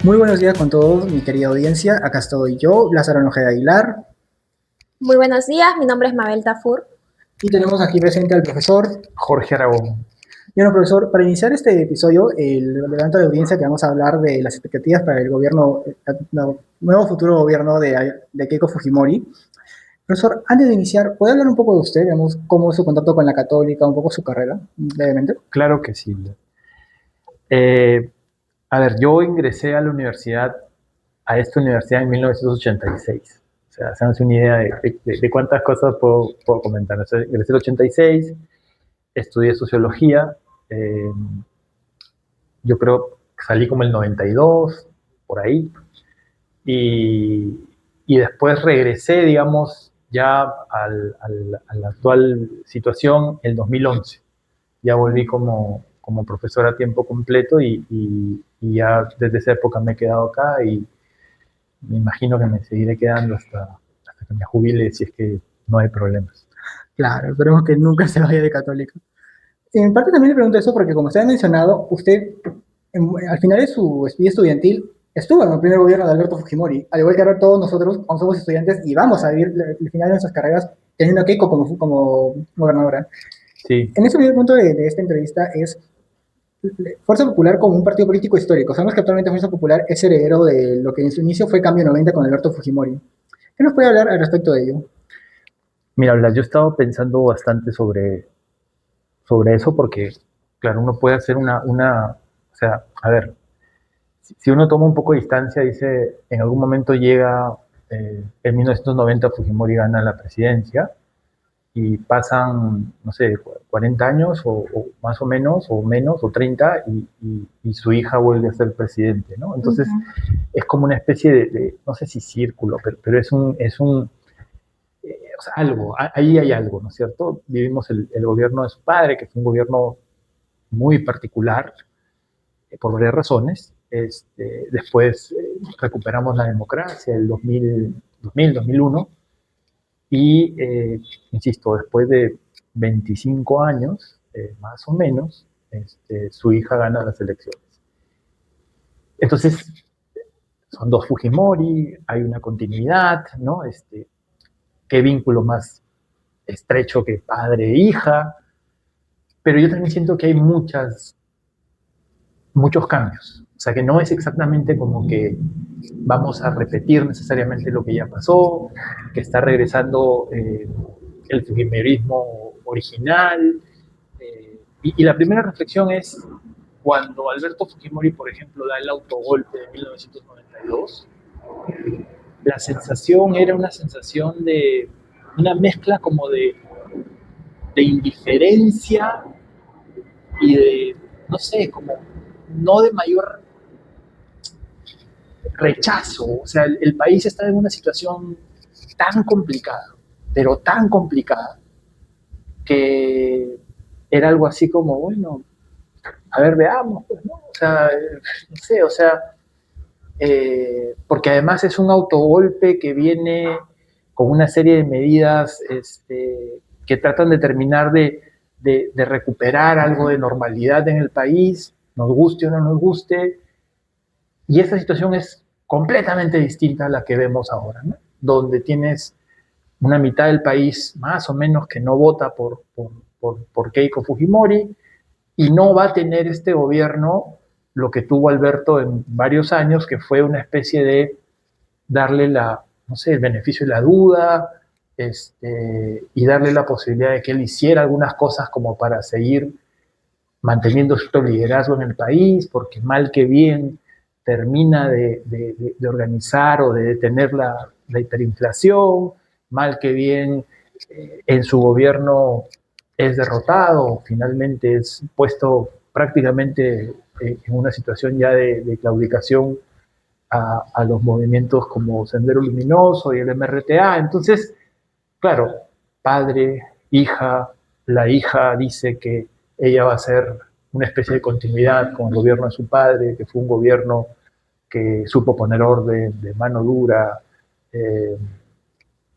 Muy buenos días con todos, mi querida audiencia. Acá estoy yo, Lázaro Nojeda Aguilar, Muy buenos días, mi nombre es Mabel Tafur. y tenemos aquí presente al profesor. Jorge Aragón. Y bueno, profesor, para iniciar este episodio, le levanto a la audiencia que vamos a hablar de las expectativas para el gobierno, nuevo futuro gobierno de Keiko Fujimori. Profesor, antes de iniciar, ¿puede hablar un poco de usted, digamos, cómo es su contacto con la Católica, un poco su carrera, brevemente? Claro que sí. Eh, a ver, yo ingresé a la universidad, a esta universidad en 1986. O sea, se hace una idea de cuántas cosas puedo comentar. O sea, ingresé en el 86, estudié sociología. eh, yo creo que salí como el 92, por ahí. Y, y después regresé, digamos, ya a la actual situación el 2011. Ya volví como profesor a tiempo completo y ya desde esa época me he quedado acá y me imagino que me seguiré quedando hasta que me jubile si es que no hay problemas. Claro, esperemos que nunca se vaya de Católica. En parte también le pregunto eso porque, como usted ha mencionado, usted al final de su vida estudiantil estuvo en el primer gobierno de Alberto Fujimori, al igual que ahora todos nosotros, cuando somos estudiantes y vamos a vivir el final de nuestras carreras teniendo a Keiko como gobernadora. Sí, En ese primer punto de esta entrevista es Fuerza Popular como un partido político histórico. Sabemos que actualmente Fuerza Popular es heredero de lo que en su inicio fue Cambio 90 con Alberto Fujimori. ¿Qué nos puede hablar al respecto de ello? mira, Blas, yo he estado pensando bastante sobre eso porque, claro, uno puede hacer o sea, a ver, si uno toma un poco de distancia, dice, en algún momento llega, en 1990 Fujimori gana la presidencia y pasan, no sé, 40 años o menos, o 30, y su hija vuelve a ser presidente, ¿no? Entonces, es como una especie no sé si círculo, pero o sea, algo, ahí hay algo, ¿no es cierto? Vivimos el gobierno de su padre, que fue un gobierno muy particular, por varias razones. Después recuperamos la democracia, el 2001, y, insisto, después de 25 años, más o menos, su hija gana las elecciones. Entonces, son dos Fujimori, hay una continuidad, ¿no? Qué vínculo más estrecho que padre e hija, pero yo también siento que hay muchos cambios. O sea, que no es exactamente como que vamos a repetir necesariamente lo que ya pasó, que está regresando el fujimorismo original. Y la primera reflexión es cuando Alberto Fujimori, por ejemplo, da el autogolpe de 1992, la sensación era una sensación de una mezcla como de indiferencia y de, no sé, como no de mayor rechazo. O sea, el país está en una situación tan complicada, pero tan complicada, que era algo así como, bueno, a ver, veamos, pues, ¿no? O sea, no sé, o sea, porque además es un autogolpe que viene con una serie de medidas que tratan de terminar de recuperar algo de normalidad en el país, nos guste o no nos guste, y esta situación es completamente distinta a la que vemos ahora, ¿no? Donde tienes una mitad del país más o menos que no vota por Keiko Fujimori y no va a tener este gobierno lo que tuvo Alberto en varios años, que fue una especie de darle no sé, el beneficio de la duda, y darle la posibilidad de que él hiciera algunas cosas como para seguir manteniendo cierto liderazgo en el país, porque mal que bien termina de organizar o de detener la hiperinflación, mal que bien en su gobierno es derrotado, finalmente es puesto prácticamente en una situación ya de claudicación a los movimientos como Sendero Luminoso y el MRTA. Entonces, claro, padre, hija, la hija dice que ella va a ser una especie de continuidad con el gobierno de su padre, que fue un gobierno que supo poner orden de mano dura, eh,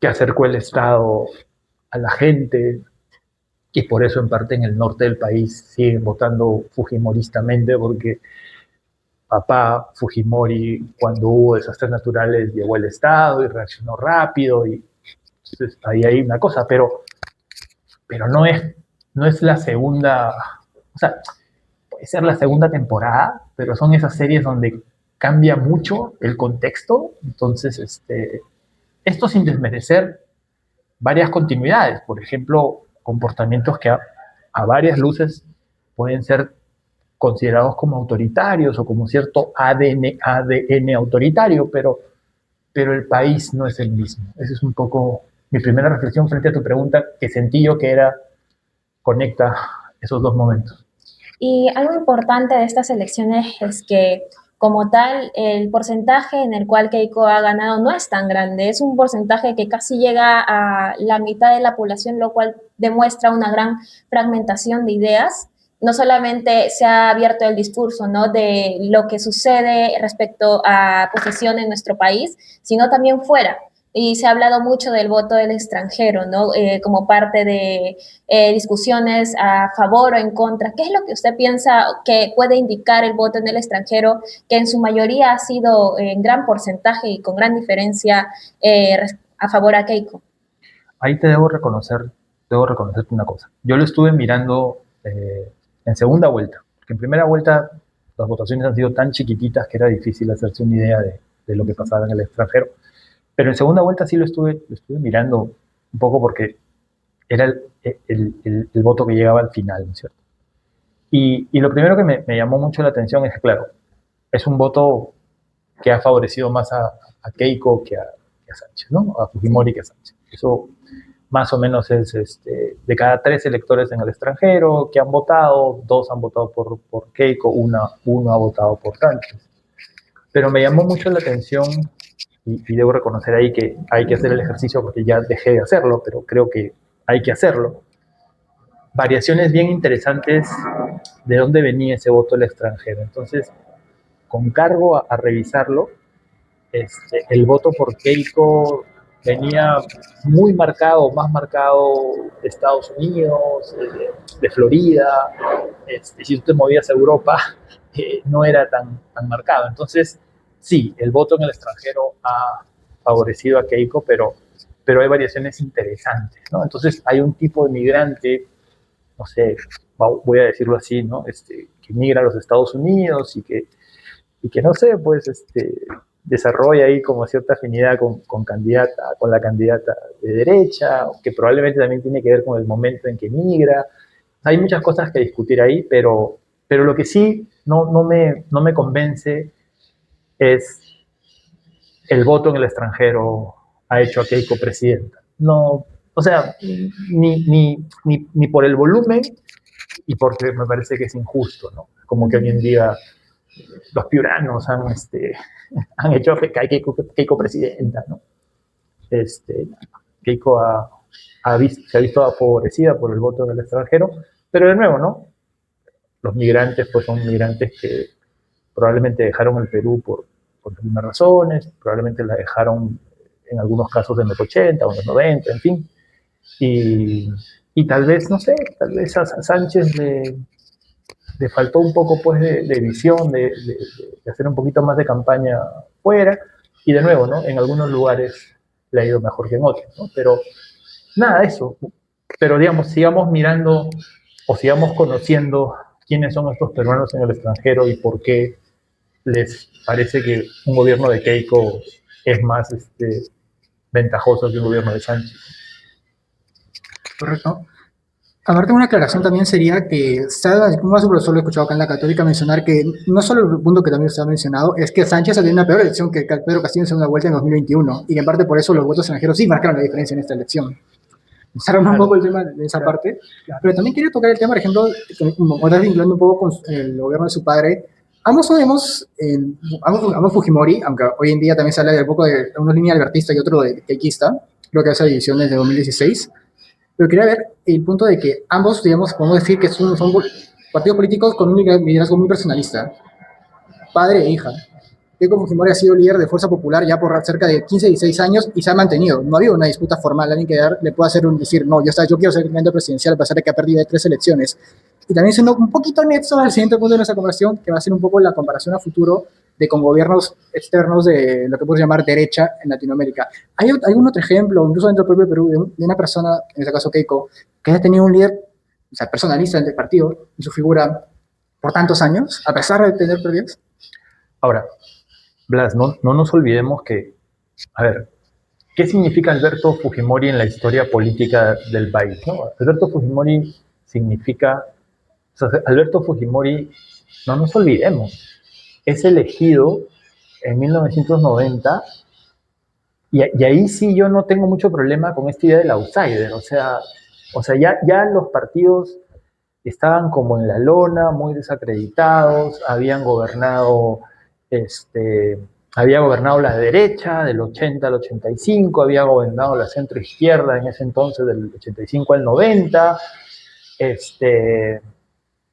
que acercó el Estado a la gente, y por eso en parte en el norte del país siguen votando fujimoristamente, porque papá Fujimori, cuando hubo desastres naturales, llegó al Estado y reaccionó rápido, y entonces ahí hay una cosa, pero no es la segunda, o sea, puede ser la segunda temporada, pero son esas series donde cambia mucho el contexto, entonces esto sin desmerecer varias continuidades, por ejemplo, comportamientos que a varias luces pueden ser considerados como autoritarios o como cierto ADN autoritario, pero el país no es el mismo. Esa es un poco mi primera reflexión frente a tu pregunta, que sentí yo que era conecta esos dos momentos. Y algo importante de estas elecciones es que, como tal, el porcentaje en el cual Keiko ha ganado no es tan grande. Es un porcentaje que casi llega a la mitad de la población, lo cual demuestra una gran fragmentación de ideas. No solamente se ha abierto el discurso, ¿no?, de lo que sucede respecto a posesión en nuestro país, sino también fuera. Y se ha hablado mucho del voto del extranjero, ¿no? Como parte de discusiones a favor o en contra. ¿Qué es lo que usted piensa que puede indicar el voto en el extranjero, que en su mayoría ha sido en gran porcentaje y con gran diferencia a favor a Keiko? Ahí debo reconocerte una cosa. Yo lo estuve mirando en segunda vuelta, porque en primera vuelta las votaciones han sido tan chiquititas que era difícil hacerse una idea de lo que pasaba en el extranjero. Pero en segunda vuelta sí lo estuve mirando un poco porque era el voto que llegaba al final, ¿no es cierto? Y lo primero que me llamó mucho la atención es que, claro, es un voto que ha favorecido más a Keiko que a Sánchez, ¿no? A Fujimori que a Sánchez. Eso más o menos es de cada 3 electores en el extranjero que han votado, 2 han votado por Keiko, uno ha votado por Sánchez. Pero me llamó mucho la atención, y debo reconocer ahí que hay que hacer el ejercicio porque ya dejé de hacerlo, pero creo que hay que hacerlo. Variaciones bien interesantes de dónde venía ese voto del extranjero. Entonces, con cargo a revisarlo, el voto por Keiko venía muy marcado, más marcado de Estados Unidos, de Florida. Si tú te movías a Europa, no era tan marcado. Entonces, sí, el voto en el extranjero ha favorecido a Keiko, pero hay variaciones interesantes, ¿no? Entonces, hay un tipo de migrante, no sé, voy a decirlo así, ¿no? Que migra a los Estados Unidos y que no sé, pues, desarrolla ahí como cierta afinidad con la candidata de derecha, que probablemente también tiene que ver con el momento en que migra. Hay muchas cosas que discutir ahí, pero lo que sí no me convence es el voto en el extranjero ha hecho a Keiko presidenta. No, o sea, ni por el volumen y porque me parece que es injusto, ¿no? Como que hoy en día los piuranos han hecho a Keiko presidenta, ¿no? Keiko se ha visto favorecida por el voto del extranjero, pero de nuevo, ¿no? Los migrantes, pues son migrantes que probablemente dejaron el Perú por algunas razones, probablemente la dejaron en algunos casos en los 80 o en los 90, en fin. Y tal vez, no sé, tal vez a Sánchez le faltó un poco pues de visión, de hacer un poquito más de campaña fuera, y de nuevo, ¿no? En algunos lugares le ha ido mejor que en otros, ¿no? Pero nada, eso. Pero digamos, sigamos mirando o sigamos conociendo quiénes son estos peruanos en el extranjero y por qué les parece que un gobierno de Keiko es más ventajoso que un gobierno de Sánchez. Correcto. Aparte, una aclaración también sería que, como su profesor lo he escuchado acá en la Católica mencionar que no solo el punto que también se ha mencionado es que Sánchez ha tenido una peor elección que Pedro Castillo en segunda vuelta en 2021 y que en parte por eso los votos extranjeros sí marcaron la diferencia en esta elección. Usaron un poco el tema de esa parte, pero también quería tocar el tema, por ejemplo, otra vez vinculando un poco con el gobierno de su padre. Ambos Fujimori, aunque hoy en día también se habla de un poco de una línea albertista y otro de keikista, creo que esa división es de 2016. Pero quería ver el punto de que ambos, digamos, podemos decir que son partidos políticos con un liderazgo muy personalista, padre e hija. Keiko Fujimori ha sido líder de Fuerza Popular ya por cerca de 15, 16 años y se ha mantenido. No ha habido una disputa formal, alguien que le pueda decir, no, yo quiero ser candidato presidencial a pesar de que ha perdido 3 elecciones. Y también siendo un poquito nexo al siguiente punto de nuestra conversación, que va a ser un poco la comparación a futuro de con gobiernos externos de lo que podemos llamar derecha en Latinoamérica. ¿Hay algún otro ejemplo, incluso dentro del propio Perú, de una persona, en este caso Keiko, que haya tenido un líder, o sea, personalista del partido, en su figura, por tantos años, a pesar de tener problemas? Ahora, Blas, no nos olvidemos que, a ver, ¿qué significa Alberto Fujimori en la historia política del país? ¿No? Alberto Fujimori significa, o sea, Alberto Fujimori, no nos olvidemos, es elegido en 1990 y ahí sí yo no tengo mucho problema con esta idea del outsider, o sea ya los partidos estaban como en la lona, muy desacreditados, había gobernado la derecha del 80 al 85, había gobernado la centro izquierda en ese entonces del 85 al 90.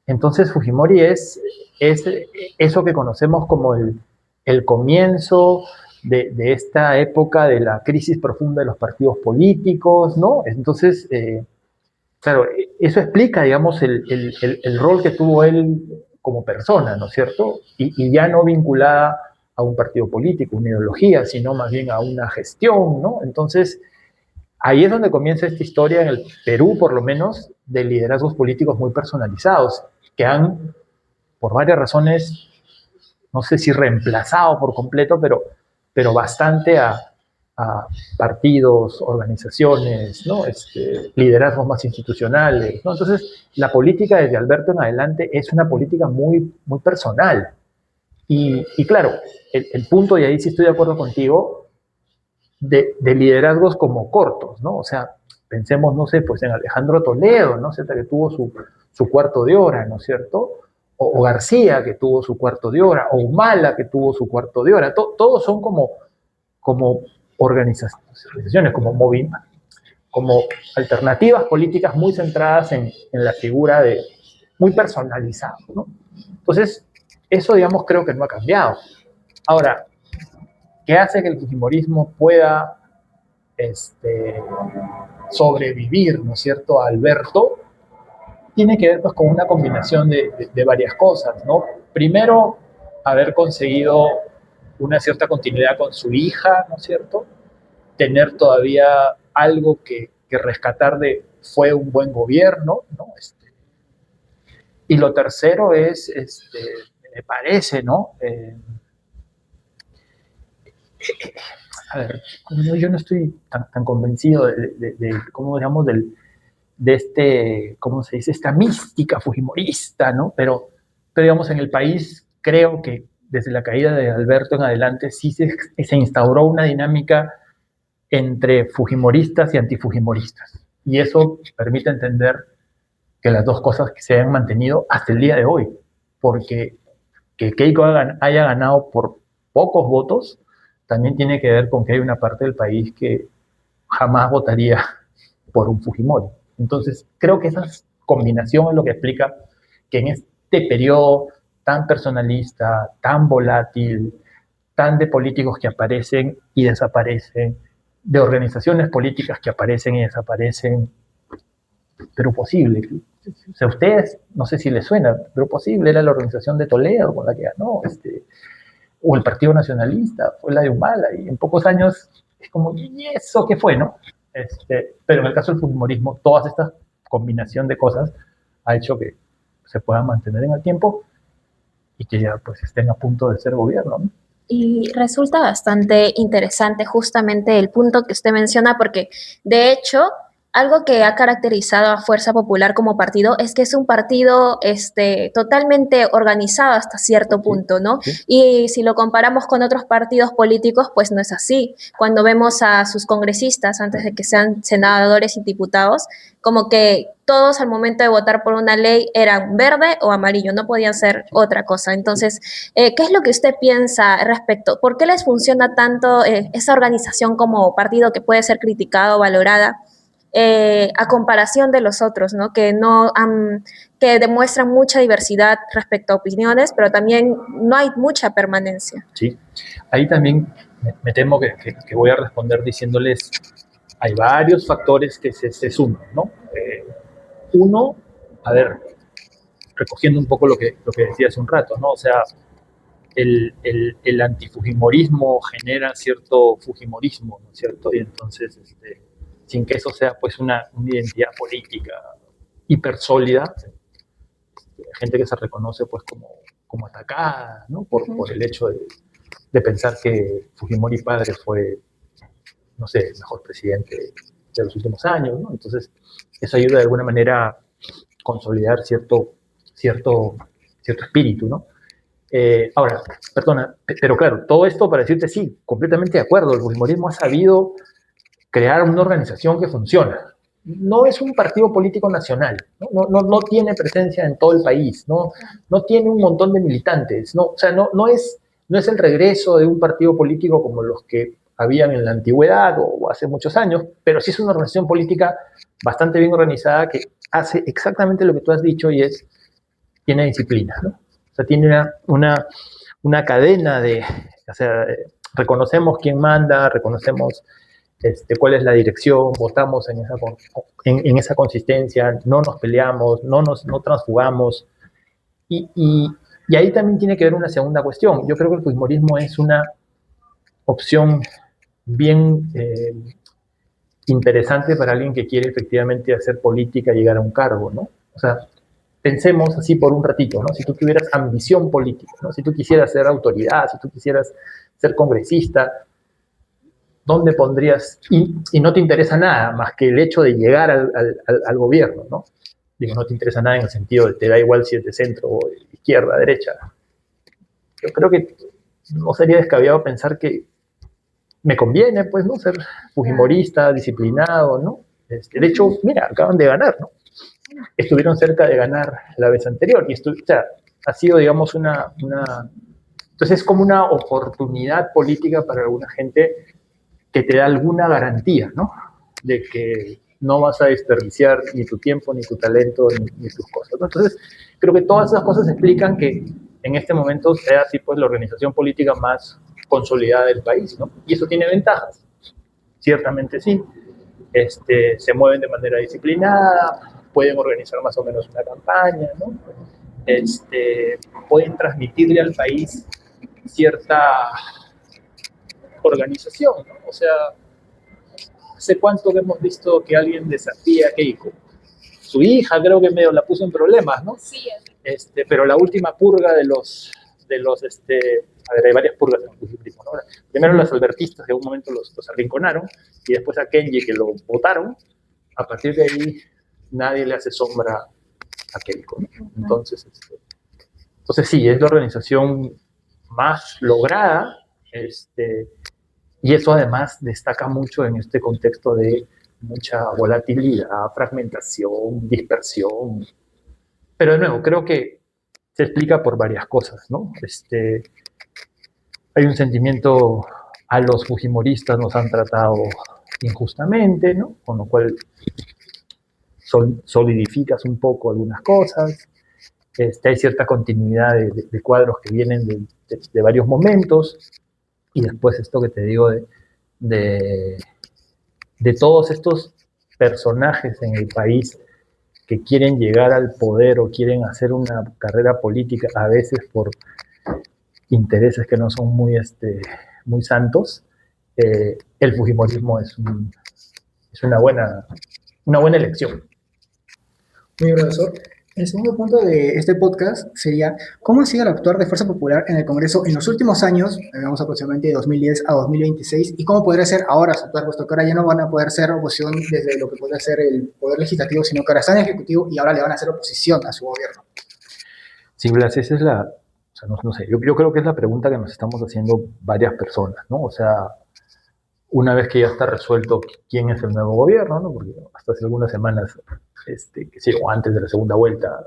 Entonces Fujimori es eso que conocemos como el comienzo de esta época de la crisis profunda de los partidos políticos, ¿no? Entonces, claro, eso explica, digamos, el rol que tuvo él como persona, ¿no es cierto? Y ya no vinculada a un partido político, una ideología, sino más bien a una gestión, ¿no? Entonces, ahí es donde comienza esta historia en el Perú, por lo menos, de liderazgos políticos muy personalizados, que han, por varias razones, no sé si reemplazado por completo, pero bastante a partidos, organizaciones, ¿no? Liderazgos más institucionales, ¿no? Entonces, la política desde Alberto en adelante es una política muy, muy personal. Y claro, el punto, y ahí sí estoy de acuerdo contigo, de liderazgos como cortos, ¿no? O sea, pensemos, no sé, pues en Alejandro Toledo, ¿no? ¿Cierto? Que tuvo su cuarto de hora, ¿no es cierto? O García, que tuvo su cuarto de hora, o Humala, que tuvo su cuarto de hora. Todos son como organizaciones, como alternativas políticas muy centradas en la figura de muy personalizado, ¿no? Entonces, eso, digamos, creo que no ha cambiado. Ahora, ¿qué hace que el fujimorismo pueda sobrevivir, ¿no es cierto?, a Alberto? Tiene que ver pues con una combinación de varias cosas, ¿no? Primero, haber conseguido una cierta continuidad con su hija, ¿no es cierto? Tener todavía algo que rescatar de fue un buen gobierno, ¿no? Y lo tercero es, me parece, ¿no? A ver, yo no estoy tan convencido de cómo digamos, ¿cómo se dice? Esta mística fujimorista, ¿no? Pero digamos, en el país creo que desde la caída de Alberto en adelante sí se instauró una dinámica entre fujimoristas y antifujimoristas. Y eso permite entender que las dos cosas que se hayan mantenido hasta el día de hoy. Porque que Keiko haya ganado por pocos votos también tiene que ver con que hay una parte del país que jamás votaría por un Fujimori. Entonces, creo que esa combinación es lo que explica que en este periodo tan personalista, tan volátil, tan de políticos que aparecen y desaparecen, de organizaciones políticas que aparecen y desaparecen, pero posible. O sea, ustedes, no sé si les suena, pero posible era la organización de Toledo con la que ganó, o el Partido Nacionalista, fue la de Humala, y en pocos años es como, ¿y eso qué fue, no? Pero en el caso del fujimorismo, toda esta combinación de cosas ha hecho que se puedan mantener en el tiempo y que ya pues estén a punto de ser gobierno, ¿no? Y resulta bastante interesante justamente el punto que usted menciona, porque de hecho, algo que ha caracterizado a Fuerza Popular como partido es que es un partido totalmente organizado hasta cierto punto, ¿no? Sí. Y si lo comparamos con otros partidos políticos, pues no es así. Cuando vemos a sus congresistas, antes de que sean senadores y diputados, como que todos al momento de votar por una ley eran verde o amarillo, no podían ser otra cosa. Entonces, ¿qué es lo que usted piensa respecto? ¿Por qué les funciona tanto esa organización como partido que puede ser criticada o valorada a comparación de los otros, ¿no? Que demuestran mucha diversidad respecto a opiniones, pero también no hay mucha permanencia? Sí, ahí también me temo que voy a responder diciéndoles, hay varios factores que se suman, ¿no? Uno, a ver, recogiendo un poco lo que decía hace un rato, ¿no? O sea, el antifujimorismo genera cierto fujimorismo, ¿no es cierto? Y entonces, sin que eso sea pues una identidad política hiper sólida, gente que se reconoce pues como atacada, ¿no? Por el hecho de pensar que Fujimori padre fue, no sé, el mejor presidente de los últimos años, ¿no? Entonces, eso ayuda de alguna manera a consolidar cierto espíritu, ¿no? Ahora, perdona, pero claro, todo esto para decirte sí, completamente de acuerdo, el fujimorismo ha sabido crear una organización que funciona. No es un partido político nacional, no tiene presencia en todo el país, no tiene un montón de militantes, o sea, no es el regreso de un partido político como los que habían en la antigüedad o hace muchos años, pero sí es una organización política bastante bien organizada que hace exactamente lo que tú has dicho y tiene disciplina, ¿no? O sea, tiene una cadena o sea, reconocemos quién manda, reconocemos cuál es la dirección, votamos en esa consistencia, no nos peleamos, no transfugamos. Y ahí también tiene que ver una segunda cuestión. Yo creo que el fujimorismo es una opción bien interesante para alguien que quiere efectivamente hacer política y llegar a un cargo, ¿no? O sea, pensemos así por un ratito, ¿no? Si tú tuvieras ambición política, ¿no? Si tú quisieras ser autoridad, si tú quisieras ser congresista, ¿dónde pondrías? Y no te interesa nada más que el hecho de llegar al gobierno, ¿no? Digo, no te interesa nada en el sentido de te da igual si es de centro o de izquierda, derecha. Yo creo que no sería descabellado pensar que me conviene, pues, ¿no? Ser fujimorista, disciplinado, ¿no? De hecho, mira, acaban de ganar, ¿no? Estuvieron cerca de ganar la vez anterior y o sea, ha sido, digamos, entonces es como una oportunidad política para alguna gente que te da alguna garantía, ¿no? De que no vas a desperdiciar ni tu tiempo, ni tu talento, ni tus cosas, ¿no? Entonces, creo que todas esas cosas explican que en este momento sea así, pues, la organización política más consolidada del país, ¿no? Y eso tiene ventajas, ciertamente sí. Se mueven de manera disciplinada, pueden organizar más o menos una campaña, ¿no? Pueden transmitirle al país cierta organización, ¿no? O sea, ¿hace cuánto que hemos visto que alguien desafía a Keiko? Su hija creo que medio la puso en problemas, ¿no? Sí. Pero la última purga a ver, hay varias purgas en el fujimorismo, ¿no? Primero los albertistas, que en un momento los arrinconaron, y después a Kenji, que lo votaron. A partir de ahí, nadie le hace sombra a Keiko, ¿no? Entonces sí, es la organización más lograda, y eso además destaca mucho en este contexto de mucha volatilidad, fragmentación, dispersión. Pero de nuevo, creo que se explica por varias cosas, ¿no? Hay un sentimiento, a los fujimoristas nos han tratado injustamente, ¿no? Con lo cual solidificas un poco algunas cosas. Hay cierta continuidad de cuadros que vienen de varios momentos. Y después esto que te digo de todos estos personajes en el país que quieren llegar al poder o quieren hacer una carrera política, a veces por intereses que no son muy santos, el fujimorismo es una buena elección. Muy bien, profesor. El segundo punto de este podcast sería ¿cómo ha sido el actuar de Fuerza Popular en el Congreso en los últimos años, digamos aproximadamente de 2010 a 2026, y cómo podría ser ahora su actuar, puesto que ahora ya no van a poder ser oposición desde lo que podría ser el Poder Legislativo, sino que ahora están en el Ejecutivo y ahora le van a hacer oposición a su gobierno? Sí, Blas, esa es o sea, no sé, yo creo que es la pregunta que nos estamos haciendo varias personas, ¿no? O sea, una vez que ya está resuelto quién es el nuevo gobierno, ¿no? Porque hasta hace algunas semanas, o antes de la segunda vuelta,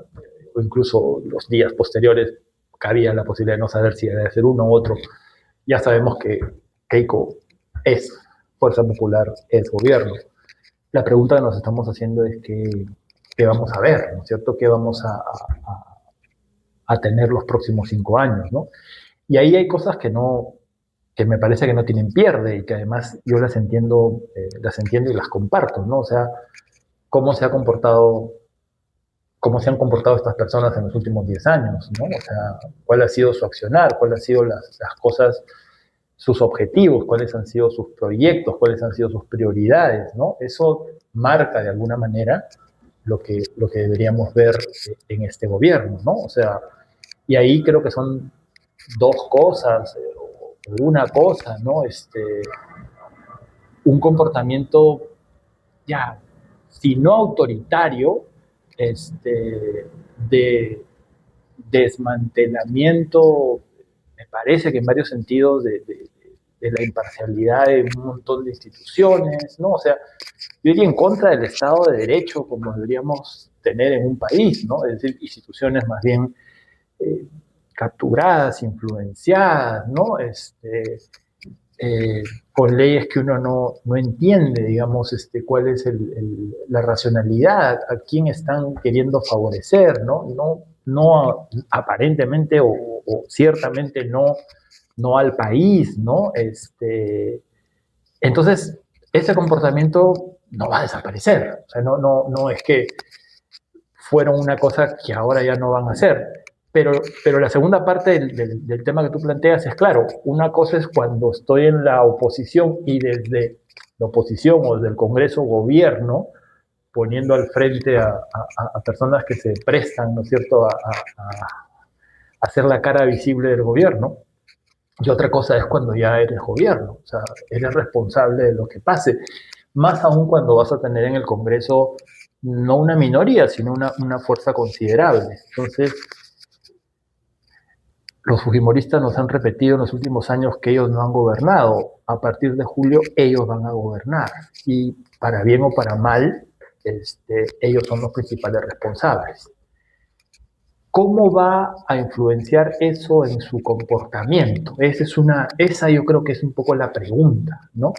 o incluso los días posteriores, cabía la posibilidad de no saber si debe ser uno u otro. Ya sabemos que Keiko es Fuerza Popular, es gobierno. La pregunta que nos estamos haciendo es qué vamos a ver, ¿no es cierto? ¿Qué vamos a tener los próximos 5 años, ¿no? Y ahí hay cosas que me parece que no tienen pierde y que además yo las entiendo y las comparto, ¿no? O sea, cómo se ha comportado cómo se han comportado estas personas en los últimos 10 años, ¿no? O sea, cuál ha sido su accionar, cuáles han sido las cosas, sus objetivos, cuáles han sido sus proyectos, cuáles han sido sus prioridades, ¿no? Eso marca de alguna manera lo que deberíamos ver en este gobierno, ¿no? O sea, y ahí creo que son dos cosas, o una cosa, ¿no? Un comportamiento ya, si no autoritario, de desmantelamiento, me parece que en varios sentidos, de la imparcialidad de un montón de instituciones, ¿no? O sea, yo iría en contra del Estado de Derecho como deberíamos tener en un país, ¿no? Es decir, instituciones más bien eh, capturadas, influenciadas, ¿no? Con leyes que uno no entiende, digamos, cuál es la racionalidad, a quién están queriendo favorecer, ¿no? No aparentemente o ciertamente no al país, ¿no? Entonces, ese comportamiento no va a desaparecer. O sea, no es que fueron una cosa que ahora ya no van a hacer. Pero la segunda parte del tema que tú planteas es claro, una cosa es cuando estoy en la oposición y desde la oposición o desde el Congreso gobierno, poniendo al frente a personas que se prestan, ¿no es cierto?, a ser la cara visible del gobierno. Y otra cosa es cuando ya eres gobierno, o sea, eres responsable de lo que pase. Más aún cuando vas a tener en el Congreso no una minoría, sino una fuerza considerable. Entonces, los fujimoristas nos han repetido en los últimos años que ellos no han gobernado. A partir de julio, ellos van a gobernar. Y para bien o para mal, ellos son los principales responsables. ¿Cómo va a influenciar eso en su comportamiento? Esa yo creo que es un poco la pregunta, ¿no?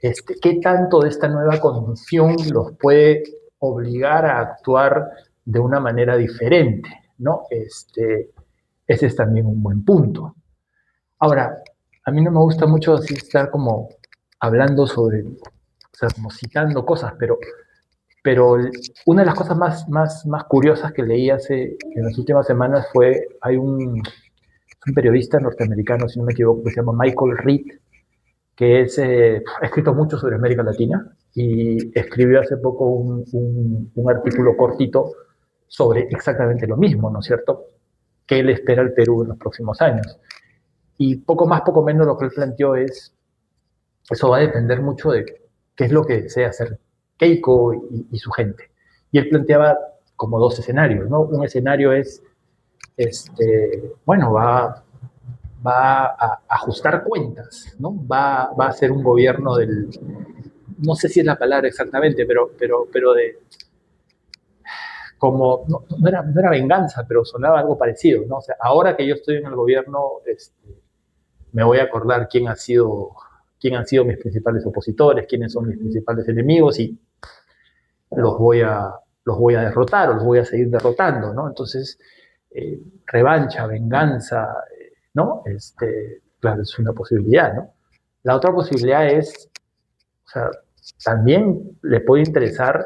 ¿Qué tanto de esta nueva condición los puede obligar a actuar de una manera diferente, ¿no? Ese es también un buen punto. Ahora, a mí no me gusta mucho así estar como hablando sobre, o sea, como citando cosas, pero una de las cosas más curiosas que leí en las últimas semanas fue, hay un periodista norteamericano, si no me equivoco, que se llama Michael Reed, que ha escrito mucho sobre América Latina y escribió hace poco un artículo cortito sobre exactamente lo mismo, ¿no es cierto?, que él espera al Perú en los próximos años. Y poco más, poco menos lo que él planteó es, eso va a depender mucho de qué es lo que desea hacer Keiko y su gente. Y él planteaba como dos escenarios, ¿no? Un escenario es, bueno, va a ajustar cuentas, ¿no? Va a ser un gobierno no sé si es la palabra exactamente, pero de, como, no era venganza, pero sonaba algo parecido, ¿no? O sea, ahora que yo estoy en el gobierno, me voy a acordar quién han sido mis principales opositores, quiénes son mis principales enemigos y los voy a derrotar o los voy a seguir derrotando, ¿no? Entonces, revancha, venganza, ¿no? Claro, es una posibilidad, ¿no? La otra posibilidad es, o sea, también le puede interesar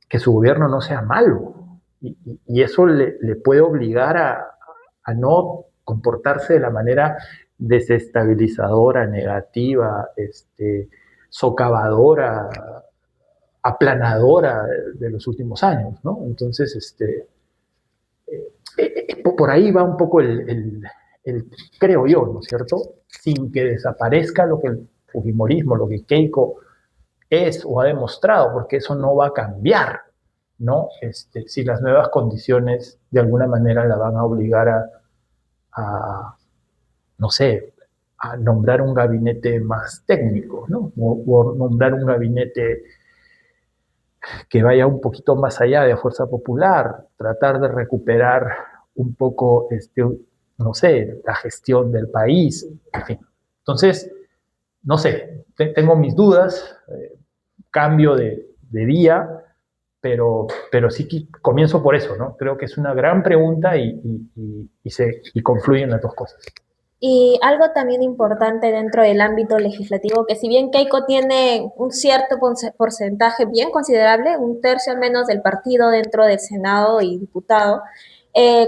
que su gobierno no sea malo y eso le puede obligar a no comportarse de la manera desestabilizadora, negativa, socavadora, aplanadora de los últimos años, ¿no? Entonces, por ahí va un poco creo yo, ¿no es cierto? Sin que desaparezca lo que el fujimorismo, lo que Keiko es o ha demostrado, porque eso no va a cambiar, ¿no? Si las nuevas condiciones de alguna manera la van a obligar no sé, a nombrar un gabinete más técnico, ¿no? O nombrar un gabinete que vaya un poquito más allá de Fuerza Popular, tratar de recuperar un poco, no sé, la gestión del país, en fin. Entonces, no sé, tengo mis dudas, cambio de día, pero sí comienzo por eso, ¿no? Creo que es una gran pregunta y confluyen las dos cosas. Y algo también importante dentro del ámbito legislativo, que si bien Keiko tiene un cierto porcentaje bien considerable, un tercio al menos del partido dentro del Senado y diputado,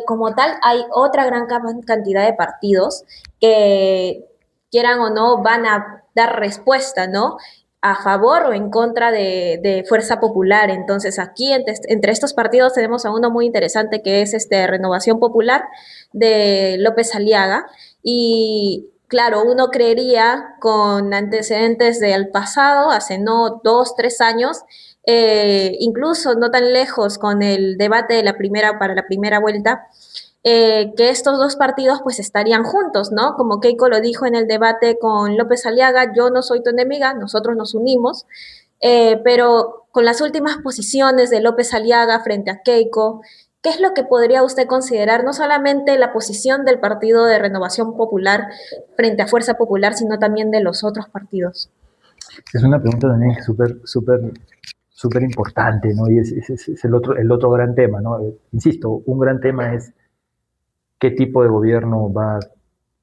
como tal hay otra gran cantidad de partidos que quieran o no van a dar respuesta, ¿no? A favor o en contra de Fuerza Popular. Entonces aquí entre estos partidos tenemos a uno muy interesante que es Renovación Popular de López Aliaga, y claro, uno creería con antecedentes del pasado, hace no 2, 3 años, incluso no tan lejos con el debate de para la primera vuelta, que estos dos partidos pues estarían juntos, ¿no? Como Keiko lo dijo en el debate con López Aliaga, yo no soy tu enemiga, nosotros nos unimos, pero con las últimas posiciones de López Aliaga frente a Keiko, ¿qué es lo que podría usted considerar no solamente la posición del Partido de Renovación Popular frente a Fuerza Popular, sino también de los otros partidos? Es una pregunta también súper importante, ¿no? Y es el otro gran tema, ¿no? Insisto, un gran tema es qué tipo de gobierno va a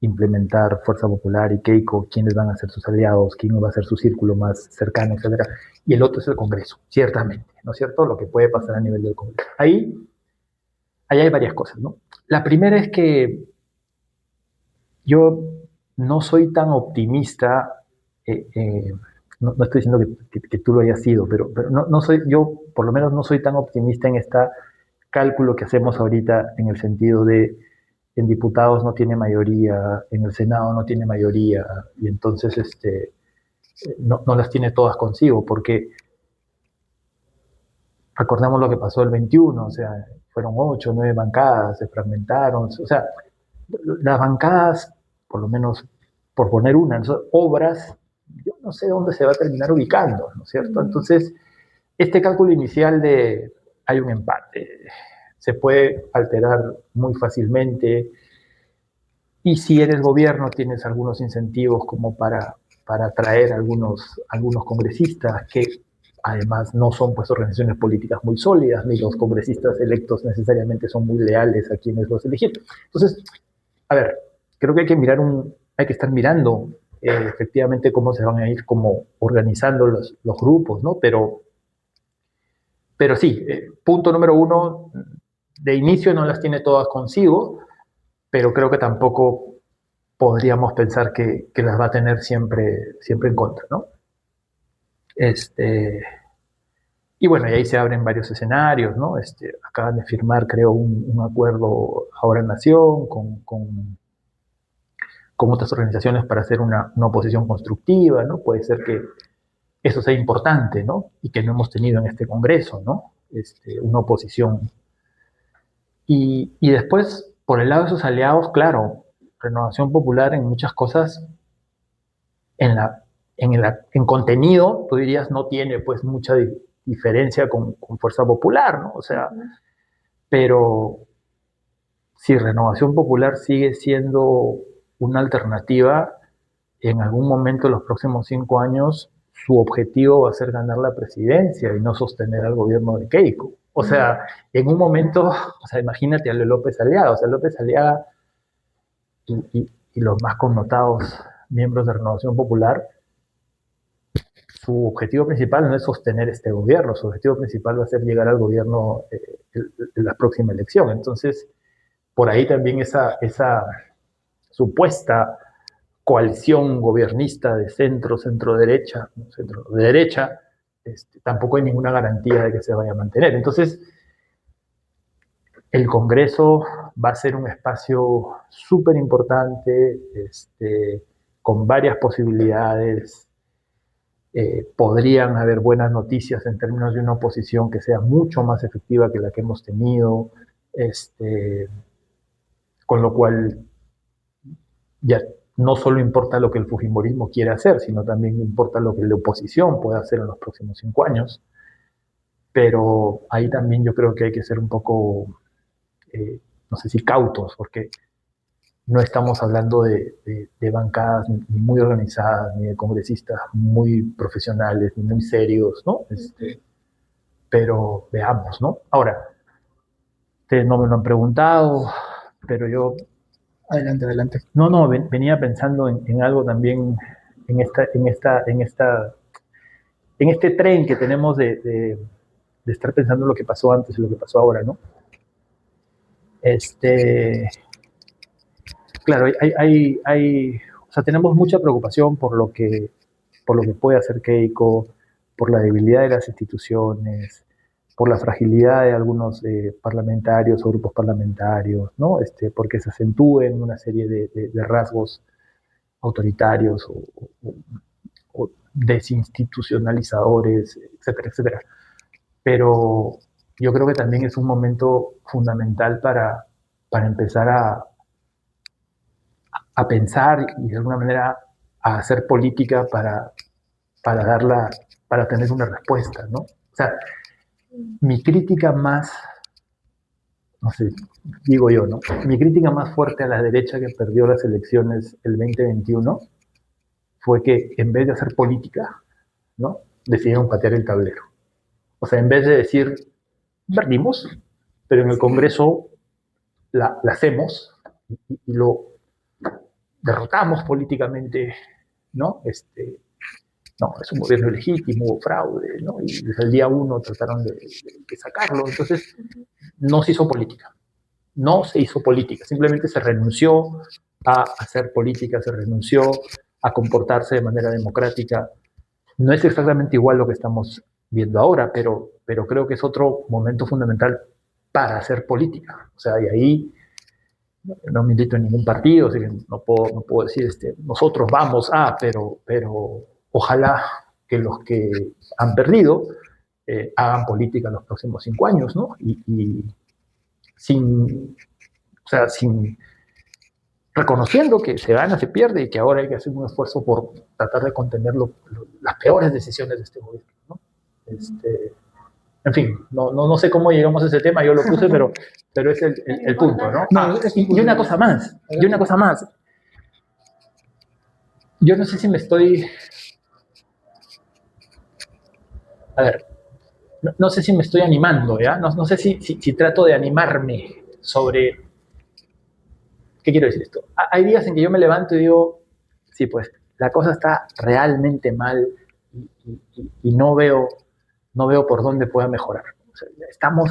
implementar Fuerza Popular y Keiko, quiénes van a ser sus aliados, quién va a ser su círculo más cercano, etcétera. Y el otro es el Congreso, ciertamente, ¿no es cierto? Lo que puede pasar a nivel del Congreso. Ahí hay varias cosas, ¿no? La primera es que yo no soy tan optimista, no estoy diciendo que tú lo hayas sido, pero no soy, yo por lo menos no soy tan optimista en este cálculo que hacemos ahorita en el sentido de en diputados no tiene mayoría, en el Senado no tiene mayoría, y entonces no las tiene todas consigo, porque recordemos lo que pasó el 21, o sea, fueron 8, 9 bancadas, se fragmentaron, o sea, las bancadas, por lo menos por poner una, obras, yo no sé dónde se va a terminar ubicando, ¿no es cierto? Entonces, este cálculo inicial de hay un empate, se puede alterar muy fácilmente, y si eres gobierno tienes algunos incentivos como para atraer algunos congresistas que además no son pues organizaciones políticas muy sólidas, ni los congresistas electos necesariamente son muy leales a quienes los eligieron. Entonces, a ver, creo que hay que estar mirando efectivamente cómo se van a ir como organizando los grupos, ¿no? Pero sí, punto número uno, de inicio no las tiene todas consigo, pero creo que tampoco podríamos pensar que las va a tener siempre en contra, ¿no? Y bueno, y ahí se abren varios escenarios, ¿no? Acaban de firmar, creo, un acuerdo ahora en Nación con otras organizaciones para hacer una oposición constructiva, ¿no? Puede ser que eso sea importante, ¿no? Y que no hemos tenido en este Congreso, ¿no? Una oposición. Y después, por el lado de sus aliados, claro, Renovación Popular en muchas cosas, en contenido, tú dirías, no tiene pues mucha diferencia con Fuerza Popular, ¿no? O sea, pero si Renovación Popular sigue siendo una alternativa, en algún momento en los próximos 5 años, su objetivo va a ser ganar la presidencia y no sostener al gobierno de Keiko. O sea, en un momento, o sea, imagínate a López Aliaga, o sea, López Aliaga y los más connotados miembros de Renovación Popular, su objetivo principal no es sostener este gobierno, su objetivo principal va a ser llegar al gobierno en la próxima elección. Entonces, por ahí también esa supuesta coalición gobernista de centro-derecha, centro-derecha, tampoco hay ninguna garantía de que se vaya a mantener. Entonces, el Congreso va a ser un espacio súper importante, con varias posibilidades. Podrían haber buenas noticias en términos de una oposición que sea mucho más efectiva que la que hemos tenido, con lo cual ya no solo importa lo que el fujimorismo quiere hacer, sino también importa lo que la oposición pueda hacer en los próximos 5 años. Pero ahí también yo creo que hay que ser un poco, no sé si cautos, porque no estamos hablando de bancadas ni muy organizadas, ni de congresistas muy profesionales, ni muy serios, ¿no? Pero veamos, ¿no? Ahora, ustedes no me lo han preguntado, pero yo Adelante, adelante. No, venía pensando en algo también, en este tren que tenemos de estar pensando en lo que pasó antes y lo que pasó ahora, ¿no? Este, claro, o sea, tenemos mucha preocupación por lo que puede hacer Keiko, por la debilidad de las instituciones, por la fragilidad de algunos parlamentarios o grupos parlamentarios, ¿no? Porque se acentúen una serie de rasgos autoritarios o desinstitucionalizadores, etcétera, etcétera. Pero yo creo que también es un momento fundamental para empezar a pensar y de alguna manera a hacer política para darla, para tener una respuesta, ¿no? O sea, mi crítica más, no sé, digo yo, ¿no? Mi crítica más fuerte a la derecha que perdió las elecciones el 2021 fue que en vez de hacer política, ¿no? Decidieron patear el tablero. O sea, en vez de decir, perdimos, pero en el Congreso la hacemos y lo derrotamos políticamente, ¿no? No, es un gobierno ilegítimo, fraude, ¿no? Y desde el día uno trataron de sacarlo. Entonces, no se hizo política. No se hizo política. Simplemente se renunció a hacer política, se renunció a comportarse de manera democrática. No es exactamente igual lo que estamos viendo ahora, pero creo que es otro momento fundamental para hacer política. O sea, y ahí no milito en ningún partido, así que no puedo decir nosotros vamos a, pero ojalá que los que han perdido hagan política en los próximos 5 años, ¿no? Y sin, o sea, sin reconociendo que se gana, se pierde y que ahora hay que hacer un esfuerzo por tratar de contener las peores decisiones de este gobierno, ¿no? En fin, no sé cómo llegamos a ese tema, yo lo puse, pero es el punto, ¿no? Y una cosa más, yo no sé si me estoy, a ver, no sé si me estoy animando, ¿ya? No sé si trato de animarme sobre, ¿qué quiero decir esto? Hay días en que yo me levanto y digo, sí, pues la cosa está realmente mal y no veo por dónde pueda mejorar. O sea, estamos,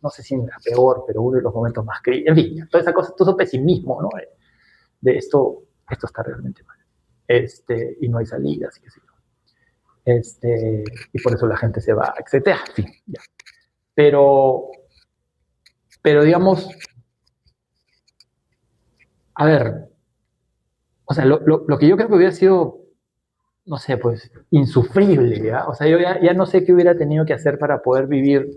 no sé si en la peor, pero uno de los momentos más críticos. En fin, toda esa cosa, todo ese pesimismo, ¿no? De esto está realmente mal. Y no hay salidas, qué sé yo. Y por eso la gente se va, etcétera. En fin, ya. Pero digamos, a ver, o sea, lo que yo creo que hubiera sido, no sé, pues, insufrible, ¿ya? O sea, yo ya no sé qué hubiera tenido que hacer para poder vivir,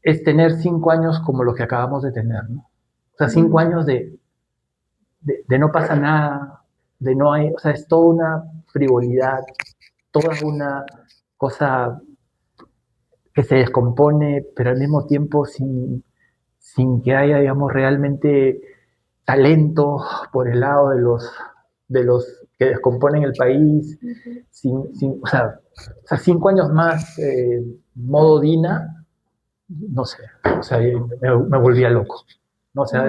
es tener 5 años como los que acabamos de tener, ¿no? O sea, 5 años de no pasa nada, de no hay, o sea, es toda una frivolidad, toda una cosa que se descompone, pero al mismo tiempo sin que haya, digamos, realmente talento por el lado de los que descomponen el país, o sea, 5 años más modo Dina, no sé, o sea, me volvía loco, ¿no? O sea,